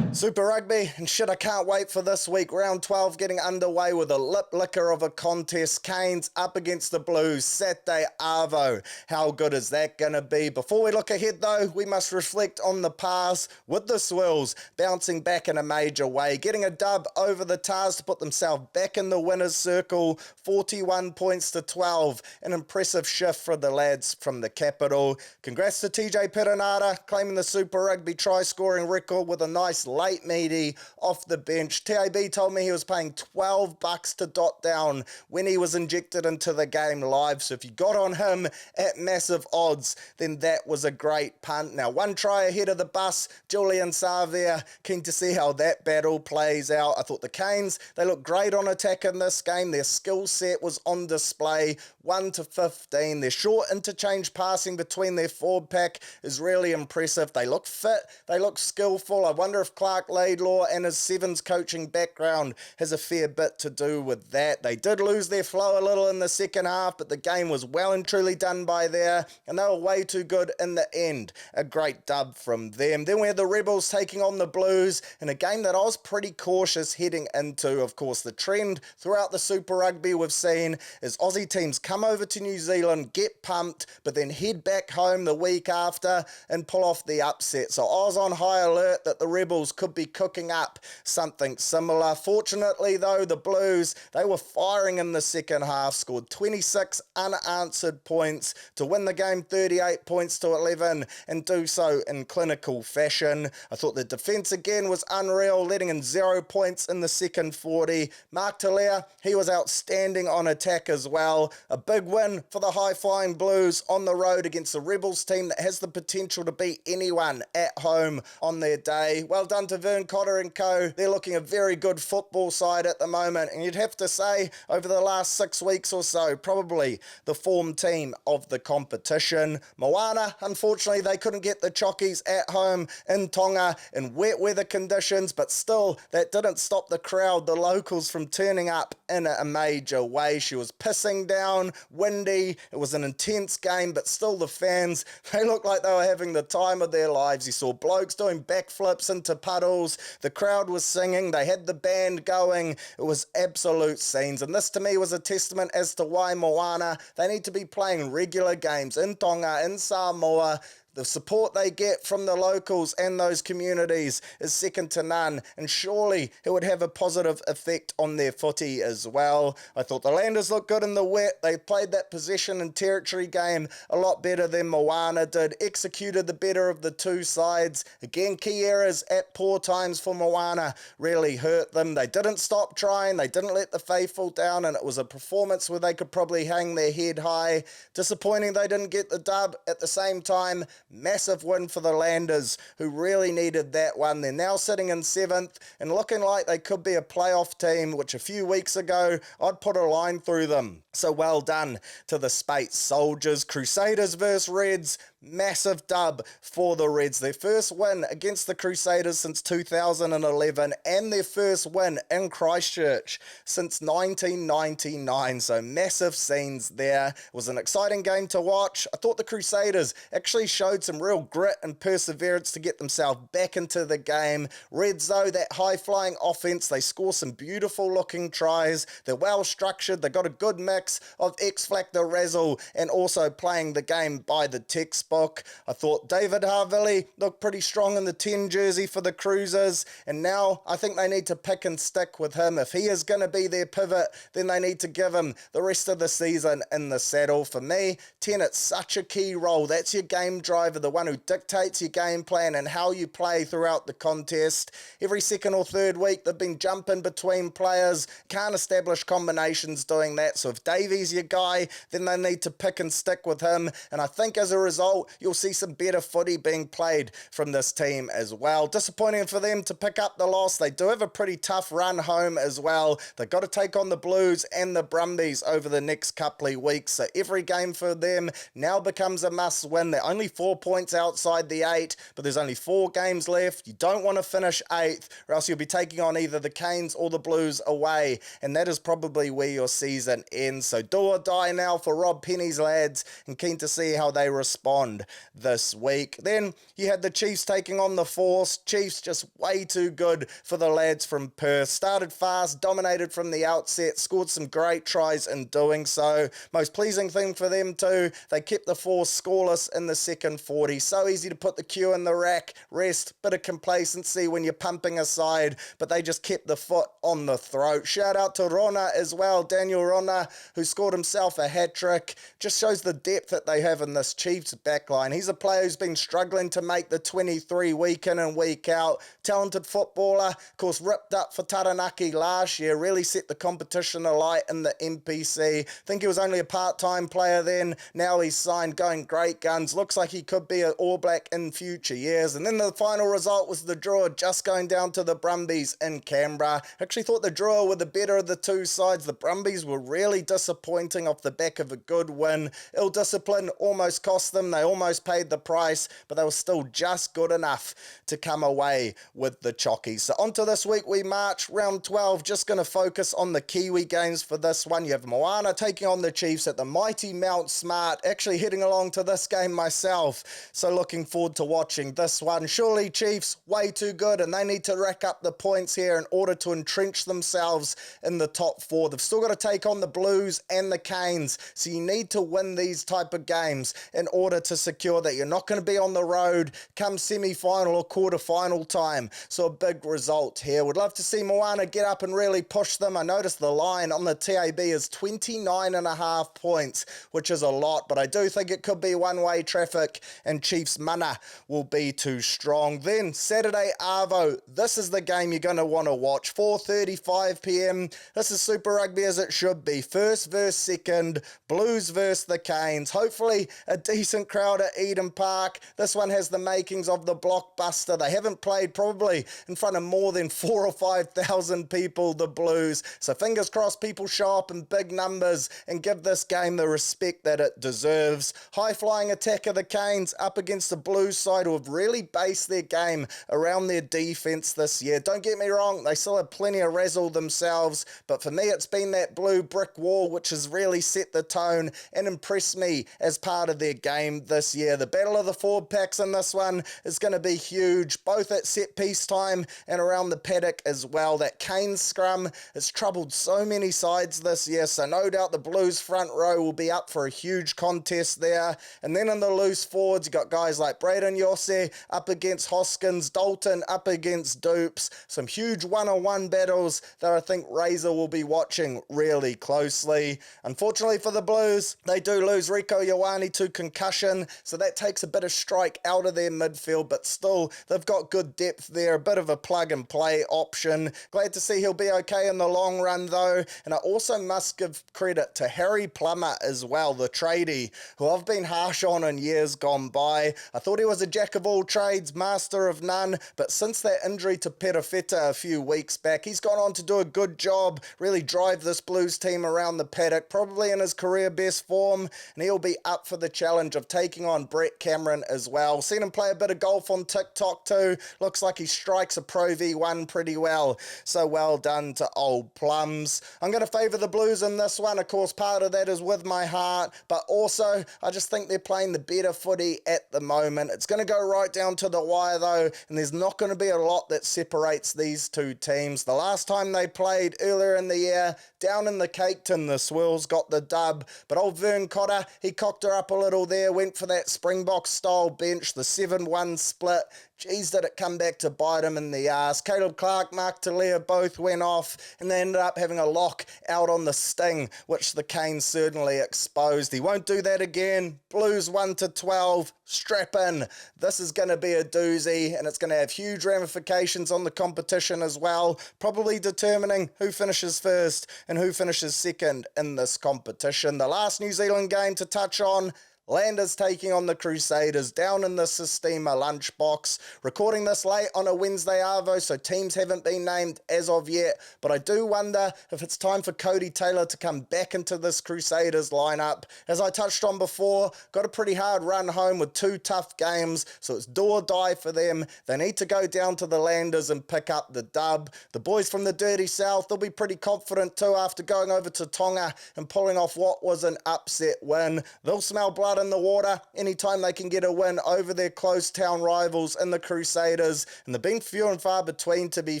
Super Rugby, and shit, I can't wait for this week. Round 12 getting underway with a lip licker of a contest. Canes up against the Blues, Saturday Arvo. How good is that going to be? Before we look ahead though, we must reflect on the past with the Swills bouncing back in a major way, getting a dub over the Tars to put themselves back in the winner's circle, 41 points to 12. An impressive shift for the lads from the capital. Congrats to TJ Perenara, claiming the Super Rugby try scoring record with a nice late meaty off the bench. TAB told me he was paying $12 to dot down when he was injected into the game live, so if you got on him at massive odds, then that was a great punt. Now 1 try ahead of the bus, Julian Savia, keen to see how that battle plays out. I thought the Canes, they looked great on attack in this game. Their skill set was on display, 1 to 15. Their short interchange passing between their forward pack is really impressive. They look fit, they look skillful. I wonder if Clark Laidlaw and his Sevens coaching background has a fair bit to do with that. They did lose their flow a little in the second half, but the game was well and truly done by there, and they were way too good in the end. A great dub from them. Then we had the Rebels taking on the Blues in a game that I was pretty cautious heading into. Of course, the trend throughout the Super Rugby we've seen is Aussie teams come over to New Zealand, get pumped, but then head back home the week after and pull off the upset. So I was on high alert that the Rebels could be cooking up something similar. Fortunately though, the Blues, they were firing in the second half, scored 26 unanswered points to win the game 38 points to 11 and do so in clinical fashion. I thought the defence again was unreal, letting in 0 points in the second 40. Mark Talia, he was outstanding on attack as well. A big win for the high-flying Blues on the road against the Rebels team that has the potential to beat anyone at home on their day. Well done to Vern Cotter and co. They're looking a very good football side at the moment, and you'd have to say over the last 6 weeks or so, probably the form team of the competition. Moana, unfortunately, they couldn't get the Chockies at home in Tonga in wet weather conditions, but still, that didn't stop the crowd, the locals, from turning up in a major way. She was pissing down, windy, it was an intense game, but still the fans, they looked like they were having the time of their lives. You saw blokes doing backflips into puddles, the crowd was singing, they had the band going, it was absolute scenes, and this to me was a testament as to why Moana, they need to be playing regular games in Tonga, in Samoa. The support they get from the locals and those communities is second to none, and surely it would have a positive effect on their footy as well. I thought the Landers looked good in the wet. They played that possession and territory game a lot better than Moana did, executed the better of the two sides. Again, key errors at poor times for Moana really hurt them. They didn't stop trying, they didn't let the faithful down, and it was a performance where they could probably hang their head high. Disappointing they didn't get the dub. At the same time, massive win for the Landers, who really needed that one. They're now sitting in 7th and looking like they could be a playoff team, which a few weeks ago I'd put a line through them. So well done to the Spates Soldiers. Crusaders versus Reds, massive dub for the Reds. Their first win against the Crusaders since 2011 and their first win in Christchurch since 1999. So massive scenes there. It was an exciting game to watch. I thought the Crusaders actually showed some real grit and perseverance to get themselves back into the game. Reds, though, that high-flying offense, they score some beautiful-looking tries. They're well-structured. They got a good mix of X-Factor razzle and also playing the game by the textbook. I thought David Harville looked pretty strong in the 10 jersey for the Cruisers, and now I think they need to pick and stick with him. If he is going to be their pivot, then they need to give him the rest of the season in the saddle. For me, 10, it's such a key role. That's your game driver, the one who dictates your game plan and how you play throughout the contest. Every second or third week, they've been jumping between players, can't establish combinations doing that. So if Davey's your guy, then they need to pick and stick with him. And I think as a result, you'll see some better footy being played from this team as well. Disappointing for them to pick up the loss. They do have a pretty tough run home as well. They've got to take on the Blues and the Brumbies over the next couple of weeks. So every game for them now becomes a must win. They're only 4 points outside the 8, but there's only 4 games left. You don't want to finish 8th, or else you'll be taking on either the Canes or the Blues away, and that is probably where your season ends. So do or die now for Rob Penny's lads, and keen to see how they respond this week. Then you had the Chiefs taking on the Force. Chiefs just way too good for the lads from Perth. Started fast, dominated from the outset, scored some great tries in doing so. Most pleasing thing for them too, they kept the Force scoreless in the second 40. So easy to put the cue in the rack, rest, bit of complacency when you're pumping aside, but they just kept the foot on the throat. Shout out to Rona as well, Daniel Rona, who scored himself a hat-trick. Just shows the depth that they have in this Chiefs backline. He's a player who's been struggling to make the 23 week in and week out. Talented footballer, of course ripped up for Taranaki last year, really set the competition alight in the NPC. Think he was only a part-time player then, now he's signed, going great guns. Looks like he could be an All Black in future years. And then the final result was the draw, just going down to the Brumbies in Canberra. Actually thought the draw were the better of the two sides. The Brumbies were really disappointing off the back of a good win. Ill discipline almost cost them. They almost paid the price, but they were still just good enough to come away with the chockies. So on to this week we march, round 12. Just going to focus on the Kiwi games for this one. You have Moana taking on the Chiefs at the mighty Mount Smart. Actually heading along to this game myself, so looking forward to watching this one. Surely Chiefs way too good, and they need to rack up the points here in order to entrench themselves in the top 4. They've still got to take on the Blues and the Canes, so you need to win these type of games in order to secure that you're not going to be on the road come semi-final or quarter-final time. So a big result here. Would love to see Moana get up and really push them. I noticed the line on the TAB is 29.5 points, which is a lot, but I do think it could be one-way traffic and Chiefs mana will be too strong. Then Saturday Arvo, this is the game you're going to want to watch. 4:35 p.m. This is Super Rugby as it should be. First versus second, Blues versus the Canes. Hopefully a decent crowd at Eden Park. This one has the makings of the blockbuster. They haven't played probably in front of more than 4,000 or 5,000 people, the Blues. So fingers crossed people show up in big numbers and give this game the respect that it deserves. High-flying attack of the Canes up against the Blues side who have really based their game around their defense this year. Don't get me wrong, they still have plenty of razzle themselves, but for me it's been that blue brick wall which has really set the tone and impressed me as part of their game this year. The battle of the forward packs in this one is going to be huge, both at set piece time and around the paddock as well. That Canes scrum has troubled so many sides this year, so no doubt the Blues front row will be up for a huge contest there. And then in the loose forwards, you got guys like Braden Yosse up against Hoskins, Dalton up against Dupes. Some huge one-on-one battles that I think Razor will be watching really closely. Unfortunately for the Blues, they do lose Rico Ioane to concussion, so that takes a bit of strike out of their midfield, but still, they've got good depth there, a bit of a plug-and-play option. Glad to see he'll be okay in the long run, though, and I also must give credit to Harry Plummer as well, the tradie, who I've been harsh on in years gone by. I thought he was a jack of all trades, master of none, but since that injury to Perafeta a few weeks back, he's gone on to do a good job, really drive this Blues team around the paddock, probably in his career best form, and he'll be up for the challenge of taking taking on Brett Cameron as well. Seen him play a bit of golf on TikTok too. Looks like he strikes a Pro V1 pretty well. So well done to old Plums. I'm going to favour the Blues in this one. Of course, part of that is with my heart, but also I just think they're playing the better footy at the moment. It's going to go right down to the wire though, and there's not going to be a lot that separates these two teams. The last time they played earlier in the year, down in the Cape Town, the Swirls got the dub, but old Vern Cotter, he cocked her up a little there, went for that Springbok style bench, the 7-1 split. Geez, did it come back to bite him in the ass. Caleb Clark, Mark Talia both went off, and they ended up having a lock out on the sting, which the Canes certainly exposed. He won't do that again. Blues 1-12, strap in. This is going to be a doozy, and it's going to have huge ramifications on the competition as well, probably determining who finishes first and who finishes second in this competition. The last New Zealand game to touch on, Landers taking on the Crusaders down in the Sistema lunchbox. Recording this late on a Wednesday arvo, so teams haven't been named as of yet, but I do wonder if it's time for Cody Taylor to come back into this Crusaders lineup. As I touched on before, got a pretty hard run home with 2 tough games, so it's do or die for them. They need to go down to the Landers and pick up the dub. The boys from the Dirty South, they'll be pretty confident too after going over to Tonga and pulling off what was an upset win. They'll smell blood in the water anytime they can get a win over their close town rivals in the Crusaders, and they've been few and far between, to be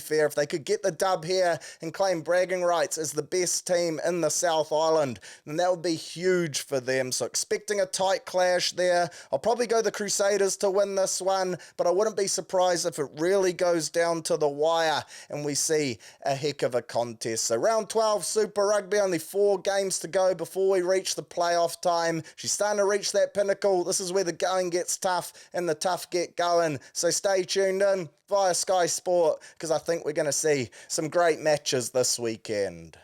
fair. If they could get the dub here and claim bragging rights as the best team in the South Island, then that would be huge for them. So expecting a tight clash there. I'll probably go the Crusaders to win this one, but I wouldn't be surprised if it really goes down to the wire and we see a heck of a contest. So round 12 Super Rugby, only 4 games to go before we reach the playoff time. She's starting to reach that pinnacle. This is where the going gets tough and the tough get going. So stay tuned in via Sky Sport, because I think we're going to see some great matches this weekend.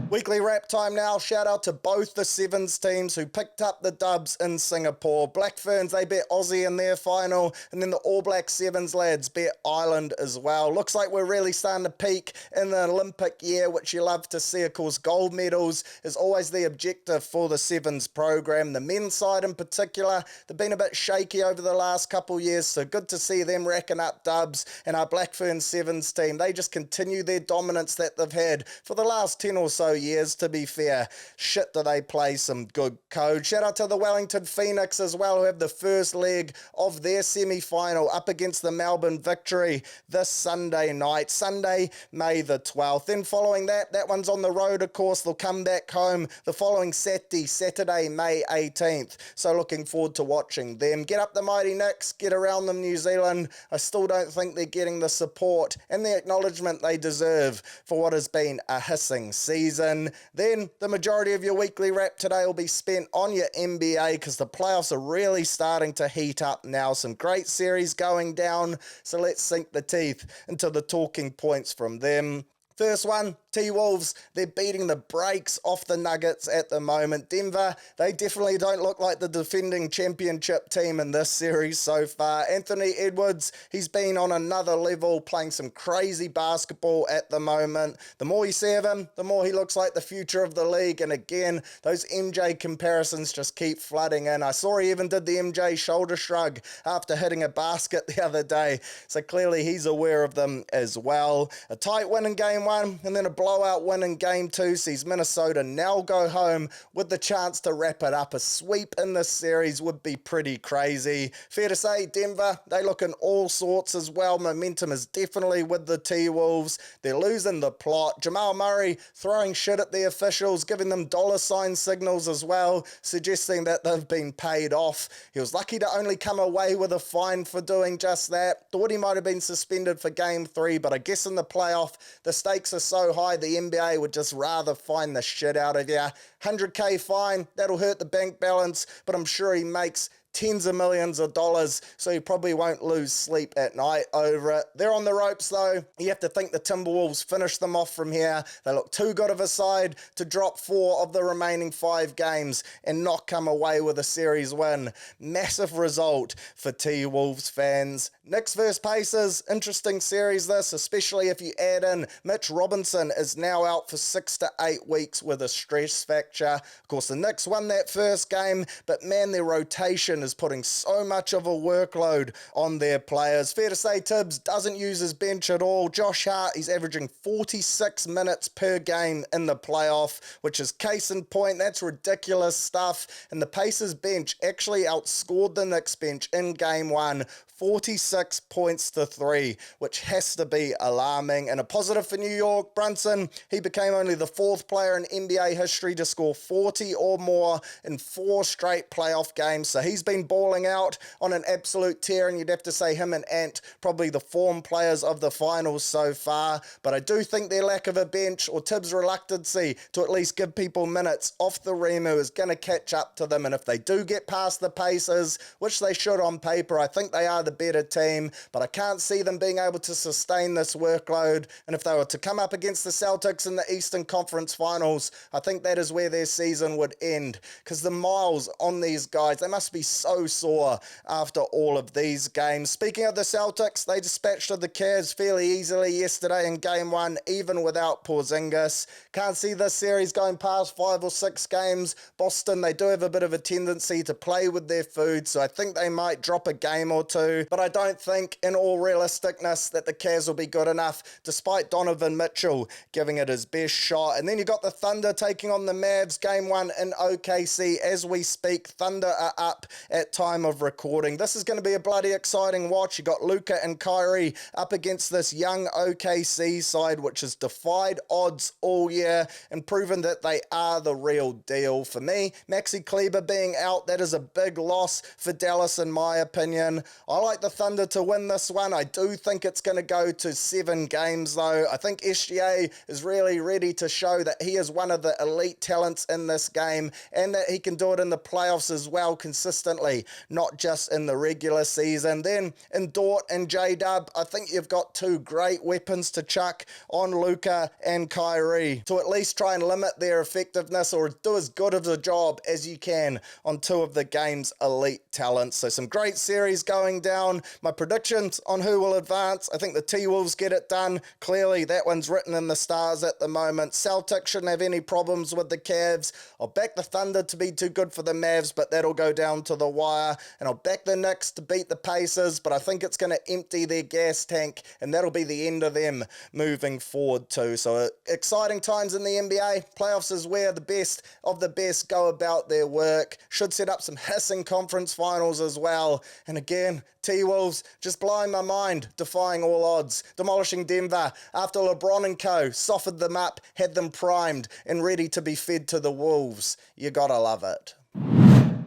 Weekly wrap time now. Shout out to both the Sevens teams who picked up the dubs in Singapore. Black Ferns, they bet Aussie in their final, and then the All Black Sevens lads bet Ireland as well. Looks like we're really starting to peak in the Olympic year, which you love to see. Of course, gold medals is always the objective for the Sevens program. The men's side in particular, they've been a bit shaky over the last couple years, so good to see them racking up dubs. And our Black Ferns Sevens team, they just continue their dominance that they've had for the last 10 or so years, to be fair. Shit, do they play some good code. Shout out to the Wellington Phoenix as well, who have the first leg of their semi-final up against the Melbourne Victory this Sunday night, Sunday, May the 12th. Then following that one's on the road, of course. They'll come back home the following Saturday, May 18th. So looking forward to watching them. Get up the mighty Knicks, get around them New Zealand. I still don't think they're getting the support and the acknowledgement they deserve for what has been a hissing season. Then the majority of your weekly wrap today will be spent on your NBA, because the playoffs are really starting to heat up now. Some great series going down, so let's sink the teeth into the talking points from them. First one, T-Wolves, they're beating the brakes off the Nuggets at the moment. Denver, they definitely don't look like the defending championship team in this series so far. Anthony Edwards, he's been on another level, playing some crazy basketball at the moment. The more you see of him, the more he looks like the future of the league. And again, those MJ comparisons just keep flooding in. I saw he even did the MJ shoulder shrug after hitting a basket the other day. So clearly he's aware of them as well. A tight win in game 1 and then a blowout win in game 2 sees Minnesota now go home with the chance to wrap it up. A sweep in this series would be pretty crazy. Fair to say, Denver, they look in all sorts as well. Momentum is definitely with the T-Wolves. They're losing the plot. Jamal Murray throwing shit at the officials, giving them $ signals as well, suggesting that they've been paid off. He was lucky to only come away with a fine for doing just that. Thought he might have been suspended for game 3, but I guess in the playoff, the stakes are so high the NBA would just rather fine the shit out of you. 100k fine, that'll hurt the bank balance, but I'm sure he makes tens of millions of dollars, so you probably won't lose sleep at night over it. They're on the ropes though. You have to think the Timberwolves finish them off from here. They look too good of a side to drop 4 of the remaining 5 games and not come away with a series win. Massive result for T-Wolves fans. Knicks vs Pacers, interesting series this, especially if you add in Mitch Robinson is now out for 6 to 8 weeks with a stress fracture. Of course, the Knicks won that first game, but man, their rotation is putting so much of a workload on their players. Fair to say Tibbs doesn't use his bench at all. Josh Hart, he's averaging 46 minutes per game in the playoff, which is case in point. That's ridiculous stuff. And the Pacers bench actually outscored the Knicks bench in game 1, 46 points to 3, which has to be alarming. And a positive for New York, Brunson, he became only the 4th player in NBA history to score 40 or more in 4 straight playoff games. So he's been balling out on an absolute tear, and you'd have to say him and Ant probably the form players of the finals so far. But I do think their lack of a bench or Tibbs' reluctancy to at least give people minutes off the Remu is going to catch up to them. And if they do get past the Pacers, which they should on paper, I think they are the better team, but I can't see them being able to sustain this workload. And if they were to come up against the Celtics in the Eastern Conference Finals, I think that is where their season would end, because the miles on these guys, they must be so sore after all of these games. Speaking of the Celtics, they dispatched the Cavs fairly easily yesterday in game 1, even without Porzingis. Can't see this series going past 5 or 6 games. Boston, they do have a bit of a tendency to play with their food, so I think they might drop a game or 2. But I don't think, in all realisticness, that the Cavs will be good enough, despite Donovan Mitchell giving it his best shot. And then you got the Thunder taking on the Mavs, game 1 in OKC. As we speak, Thunder are up at time of recording. This is going to be a bloody exciting watch. You got Luka and Kyrie up against this young OKC side, which has defied odds all year and proven that they are the real deal. For me, Maxi Kleber being out, that is a big loss for Dallas in my opinion. I like the Thunder to win this one. I do think it's going to go to 7 games though. I think SGA is really ready to show that he is one of the elite talents in this game and that he can do it in the playoffs as well consistently, not just in the regular season. Then in Dort and J-Dub, I think you've got 2 great weapons to chuck on Luka and Kyrie to at least try and limit their effectiveness or do as good of a job as you can on 2 of the game's elite talents. So some great series going down. My predictions on who will advance, I think the T-Wolves get it done. Clearly, that one's written in the stars at the moment. Celtics shouldn't have any problems with the Cavs. I'll back the Thunder to be too good for the Mavs, but that'll go down to the wire. And I'll back the Knicks to beat the Pacers, but I think it's going to empty their gas tank, and that'll be the end of them moving forward too. So exciting times in the NBA. Playoffs is where the best of the best go about their work. Should set up some hissing conference finals as well. And again, T-Wolves just blowing my mind, defying all odds, demolishing Denver after LeBron and co. softened them up, had them primed and ready to be fed to the Wolves. You gotta love it.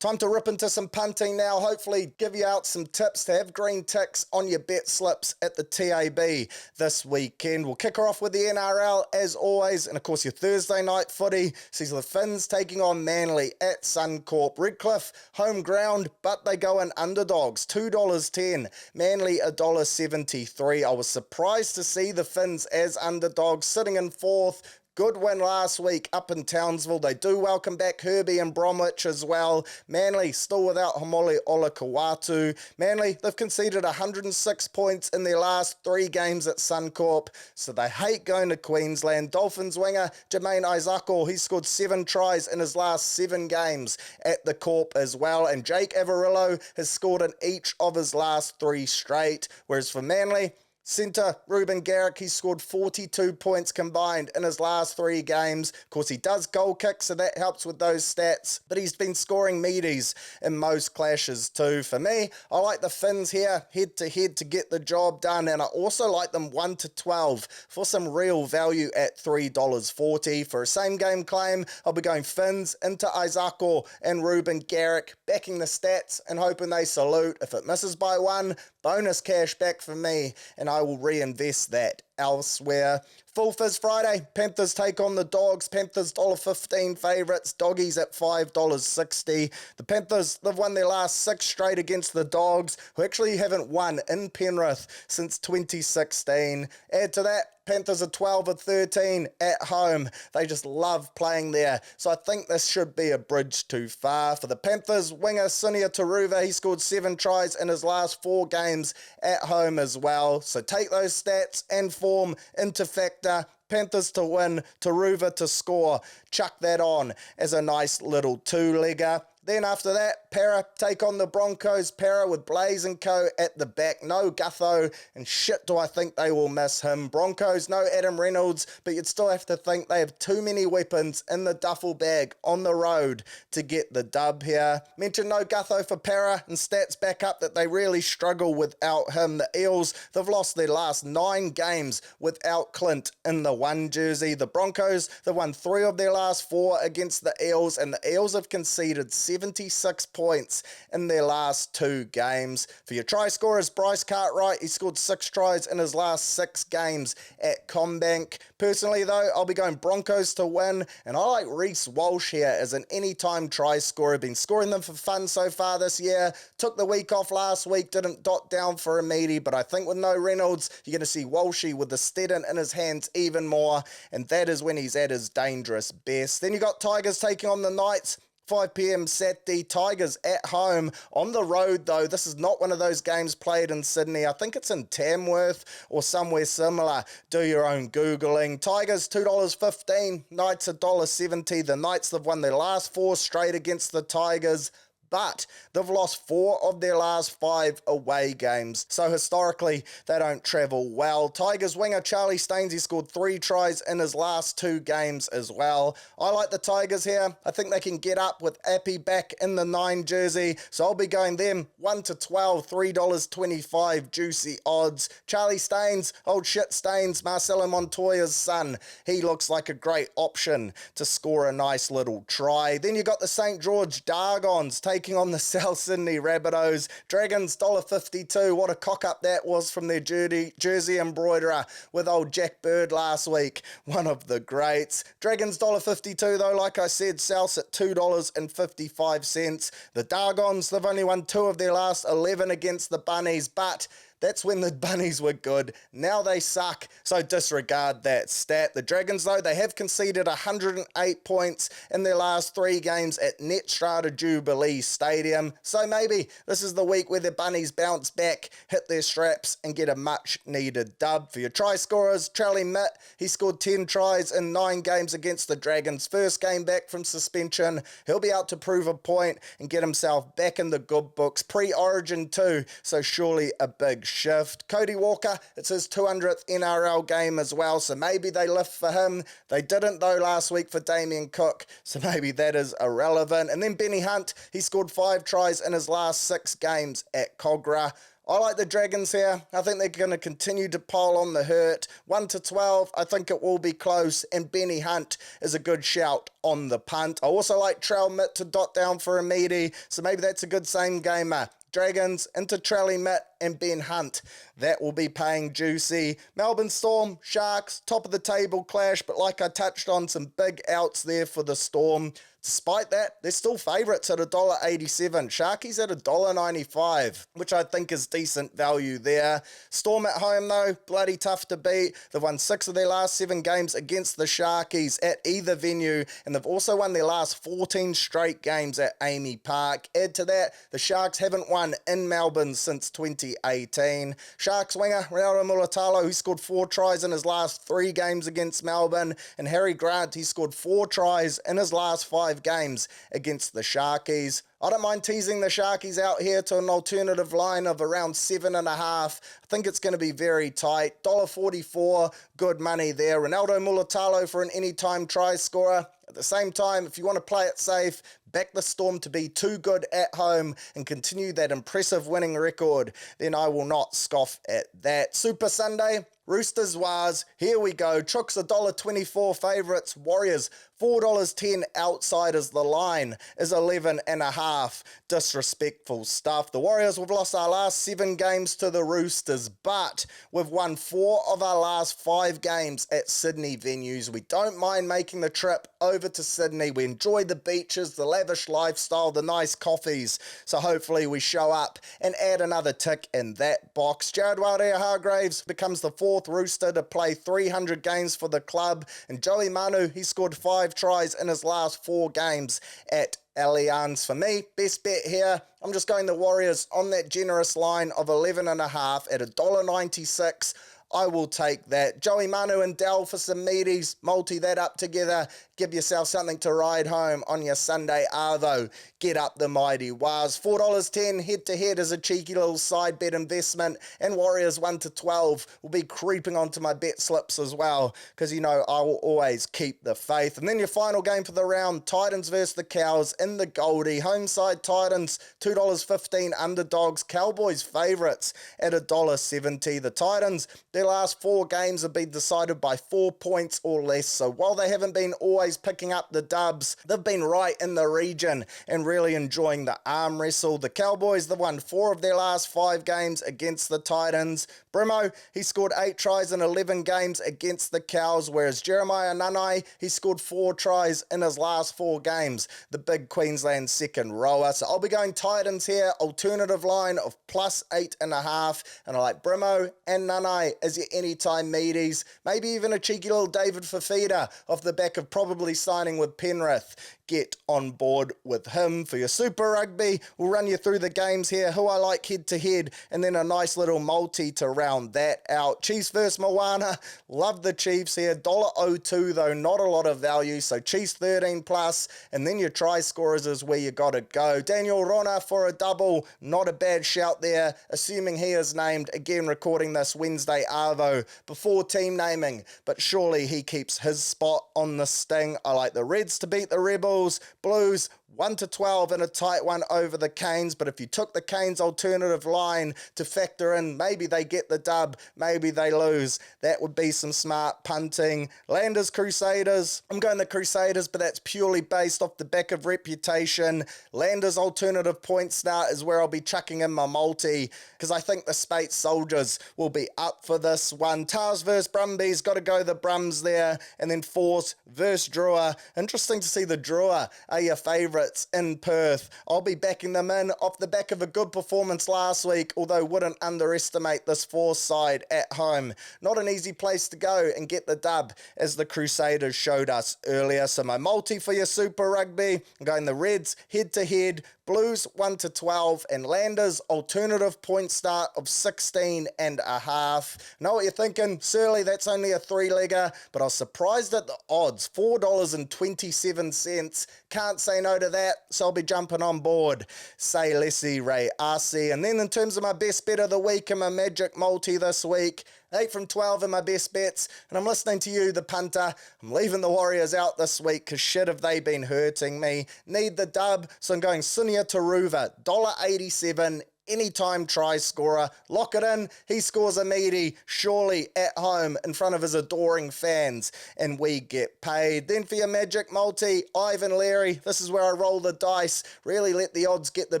Time to rip into some punting now. Hopefully give you out some tips to have green ticks on your bet slips at the TAB this weekend. We'll kick her off with the NRL as always, and of course your Thursday night footy sees the Finns taking on Manly at Suncorp. Redcliffe, home ground, but they go in underdogs, $2.10. Manly $1.73. I was surprised to see the Finns as underdogs sitting in 4th. Good win last week up in Townsville. They do welcome back Herbie and Bromwich as well. Manly still without Homole Olakauatu. Manly, they've conceded 106 points in their last 3 games at Suncorp, so they hate going to Queensland. Dolphins winger Jermaine Isako, he scored 7 tries in his last 7 games at the Corp as well, and Jake Averillo has scored in each of his last 3 straight, whereas for Manly, centre Ruben Garrick, he scored 42 points combined in his last 3 games. Of course, he does goal kick, so that helps with those stats, but he's been scoring meaties in most clashes too. For me, I like the Finns here, head to head to get the job done, and I also like them 1-12 for some real value at $3.40. For a same game claim, I'll be going Finns into Isako and Ruben Garrick, backing the stats and hoping they salute. If it misses by 1, bonus cash back for me, and I will reinvest that elsewhere. Full Fizz Friday, Panthers take on the Dogs. Panthers $1.15 favourites, Doggies at $5.60. The Panthers, they've won their last 6 straight against the Dogs, who actually haven't won in Penrith since 2016. Add to that, Panthers are 12-13 at home. They just love playing there. So I think this should be a bridge too far. For the Panthers, winger Sunia Taruva, he scored 7 tries in his last 4 games at home as well. So take those stats and form into factor. Panthers to win, Taruva to score. Chuck that on as a nice little 2-legger. Then after that, Para take on the Broncos. Para with Blaze and Co at the back. No Gutho, and shit do I think they will miss him. Broncos, no Adam Reynolds, but you'd still have to think they have too many weapons in the duffel bag on the road to get the dub here. Mention no Gutho for Para, and stats back up that they really struggle without him. The Eels, they've lost their last 9 games without Clint in the 1 jersey. The Broncos, they've won 3 of their last 4 against the Eels, and the Eels have conceded 76 points in their last 2 games. For your try scorers, Bryce Cartwright, he scored 6 tries in his last 6 games at CommBank. Personally though, I'll be going Broncos to win, and I like Reece Walsh here as an anytime try scorer. Been scoring them for fun so far this year. Took the week off last week, didn't dot down for a meaty, but I think with no Reynolds, you're going to see Walshy with the Steadin in his hands even more, and that is when he's at his dangerous best. Then you got Tigers taking on the Knights. 5 p.m. Saturday, Tigers at home. On the road, though, this is not one of those games played in Sydney. I think it's in Tamworth or somewhere similar. Do your own Googling. Tigers, $2.15. Knights, $1.70. The Knights, they've won their last 4 straight against the Tigers, but they've lost 4 of their last 5 away games. So historically, they don't travel well. Tigers winger Charlie Staines, he scored 3 tries in his last 2 games as well. I like the Tigers here. I think they can get up with Appy back in the 9 jersey. So I'll be going them 1-12, $3.25 juicy odds. Charlie Staines, old shit Staines, Marcelo Montoya's son. He looks like a great option to score a nice little try. Then you got the St. George Dargons taking on the South Sydney Rabbitohs. Dragons, $1.52. What a cock-up that was from their jersey embroiderer with old Jack Bird last week. One of the greats. Dragons, $1.52 though, like I said. South at $2.55. The Dargons, they've only won 2 of their last 11 against the Bunnies, but that's when the Bunnies were good. Now they suck, so disregard that stat. The Dragons, though, they have conceded 108 points in their last 3 games at Netstrata Jubilee Stadium. So maybe this is the week where the Bunnies bounce back, hit their straps, and get a much-needed dub. For your try scorers, Charlie Mitt, he scored 10 tries in 9 games against the Dragons. First game back from suspension. He'll be out to prove a point and get himself back in the good books. Pre-Origin too, so surely a big shift. Cody Walker, it's his 200th NRL game as well, so maybe they lift for him. They didn't though last week for Damien Cook, so maybe that is irrelevant. And then Benny Hunt, he scored 5 tries in his last 6 games at Cogra. I like the Dragons here. I think they're going to continue to pile on the hurt. 1-12, I think it will be close, and Benny Hunt is a good shout on the punt. I also like Trell Mitt to dot down for a meaty, so maybe that's a good same gamer. Dragons into Trelly Mitt and Ben Hunt. That will be paying juicy. Melbourne Storm, Sharks, top of the table clash, but like I touched on, some big outs there for the Storm. Despite that, they're still favourites at $1.87. Sharkies at $1.95, which I think is decent value there. Storm at home though, bloody tough to beat. They've won 6 of their last 7 games against the Sharkies at either venue, and they've also won their last 14 straight games at Amy Park. Add to that, the Sharks haven't won in Melbourne since 2018. Sharks winger Ronaldo Mulatalo, who scored 4 tries in his last 3 games against Melbourne, and Harry Grant, he scored 4 tries in his last 5 games against the Sharkies. I don't mind teasing the Sharkies out here to an alternative line of around 7.5. I think it's going to be very tight. $1.44, good money there. Ronaldo Mulatalo for an anytime try scorer. At the same time, if you want to play it safe, back the Storm to be too good at home and continue that impressive winning record, then I will not scoff at that. Super Sunday, Roosters Wars, here we go. Chooks $1.24 favourites. Warriors $4.10 outsiders. The line is 11.5. Disrespectful stuff. The Warriors, we've lost our last 7 games to the Roosters, but we've won 4 of our last 5 games at Sydney venues. We don't mind making the trip over to Sydney. We enjoy the beaches, the lavish lifestyle, the nice coffees. So hopefully we show up and add another tick in that box. Jared Waerea-Hargreaves becomes the 4th Rooster to play 300 games for the club. And Joey Manu, he scored 5 tries in his last 4 games at Allianz. For me, best bet here, I'm just going the Warriors on that generous line of 11.5 at $1.96. I will take that. Joey Manu and Dell for some meaties. Multi that up together. Give yourself something to ride home on your Sunday arvo. Get up the mighty Wars. $4.10 head-to-head is a cheeky little side bet investment. And Warriors 1-12 will be creeping onto my bet slips as well, because you know I will always keep the faith. And then your final game for the round, Titans versus the Cows in the Goldie. Home side Titans, $2.15 underdogs. Cowboys favourites at $1.70. The Titans, their last 4 games have been decided by 4 points or less. So while they haven't been always picking up the dubs, they've been right in the region and really enjoying the arm wrestle. The Cowboys, they've won 4 of their last 5 games against the Titans. Brimo, he scored 8 tries in 11 games against the Cows, whereas Jeremiah Nanai, he scored 4 tries in his last 4 games. The big Queensland second rower. So I'll be going Titans here, alternative line of +8.5. And I like Brimo and Nanai as your anytime meaties. Maybe even a cheeky little David Fafita off the back of probably signing with Penrith. Get on board with him. For your Super Rugby, we'll run you through the games here, who I like head to head, and then a nice little multi to round that out. Chiefs versus Moana, love the Chiefs here. $1.02 though, not a lot of value, so Chiefs 13 plus, and then your try scorers is where you gotta go. Daniel Rona for a double, not a bad shout there, assuming he is named, again recording this Wednesday arvo before team naming, but surely he keeps his spot on the sting. I like the Reds to beat the Rebels. Blues 1-12 in a tight one over the Canes, but if you took the Canes alternative line to factor in, maybe they get the dub, maybe they lose. That would be some smart punting. Landers Crusaders, I'm going the Crusaders, but that's purely based off the back of reputation. Landers alternative point start is where I'll be chucking in my multi, because I think the Spates Soldiers will be up for this one. Tars versus Brumbies, got to go the Brums there, and then Force versus Drua. Interesting to see the Drua are your favourite in Perth. I'll be backing them in off the back of a good performance last week, although wouldn't underestimate this Force side at home. Not an easy place to go and get the dub, as the Crusaders showed us earlier. So my multi for your Super Rugby, I'm going the Reds head-to-head, Blues 1-12, and Landers alternative point start of 16.5. Know what you're thinking? Surely that's only a 3-legger, but I was surprised at the odds. $4.27. Can't say no to that, so I'll be jumping on board. Say Lessie Ray RC. And then in terms of my best bet of the week and my magic multi this week, 8 from 12 are my best bets, and I'm listening to you, the punter. I'm leaving the Warriors out this week, because shit have they been hurting me. Need the dub, so I'm going Sunia Taruva, $1.87, anytime try scorer. Lock it in, he scores a meaty, surely at home in front of his adoring fans, and we get paid. Then for your magic multi, Ivan Leary, this is where I roll the dice, really let the odds get the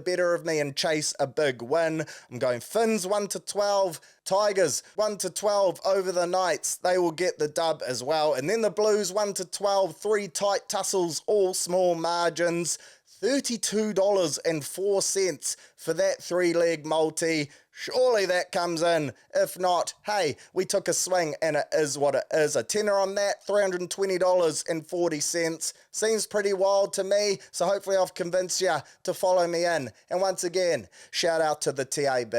better of me and chase a big win. I'm going Finns 1-12, Tigers 1-12 over the Knights, they will get the dub as well. And then the Blues 1-12, 3 tight tussles, all small margins. $32.04 for that 3-leg multi. Surely that comes in. If not, hey, we took a swing and it is what it is. A tenner on that, $320.40. Seems pretty wild to me, so hopefully I've convinced you to follow me in. And once again, shout out to the TAB.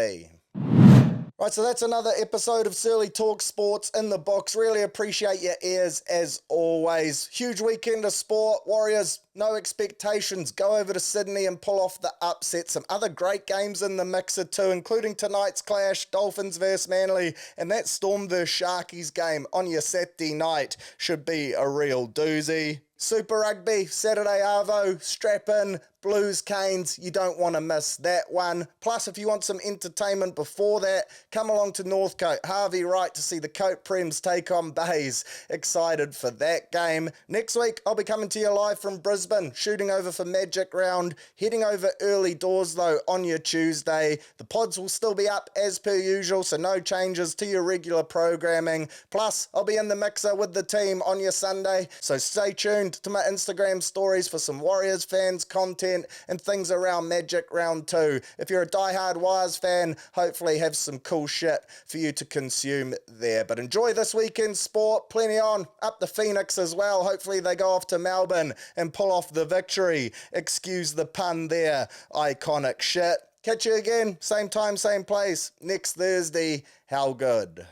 Right, so that's another episode of Surly Talk Sports in the box. Really appreciate your ears as always. Huge weekend of sport. Warriors, no expectations. Go over to Sydney and pull off the upset. Some other great games in the mixer too, including tonight's clash, Dolphins versus Manly, and that Storm versus Sharkies game on your Saturday night should be a real doozy. Super Rugby, Saturday Arvo, strap in, Blues, Canes, you don't want to miss that one. Plus, if you want some entertainment before that, come along to Northcote. Harvey Wright to see the Coat Prems take on Bays. Excited for that game. Next week, I'll be coming to you live from Brisbane, shooting over for Magic Round, heading over early doors though on your Tuesday. The pods will still be up as per usual, so no changes to your regular programming. Plus, I'll be in the mixer with the team on your Sunday, so stay tuned to my Instagram stories for some Warriors fans content and things around Magic Round 2. If you're a diehard Wires fan, hopefully have some cool shit for you to consume there. But enjoy this weekend's sport, plenty on, up the Phoenix as well. Hopefully they go off to Melbourne and pull off the victory. Excuse the pun there, iconic shit. Catch you again, same time, same place, next Thursday. How good?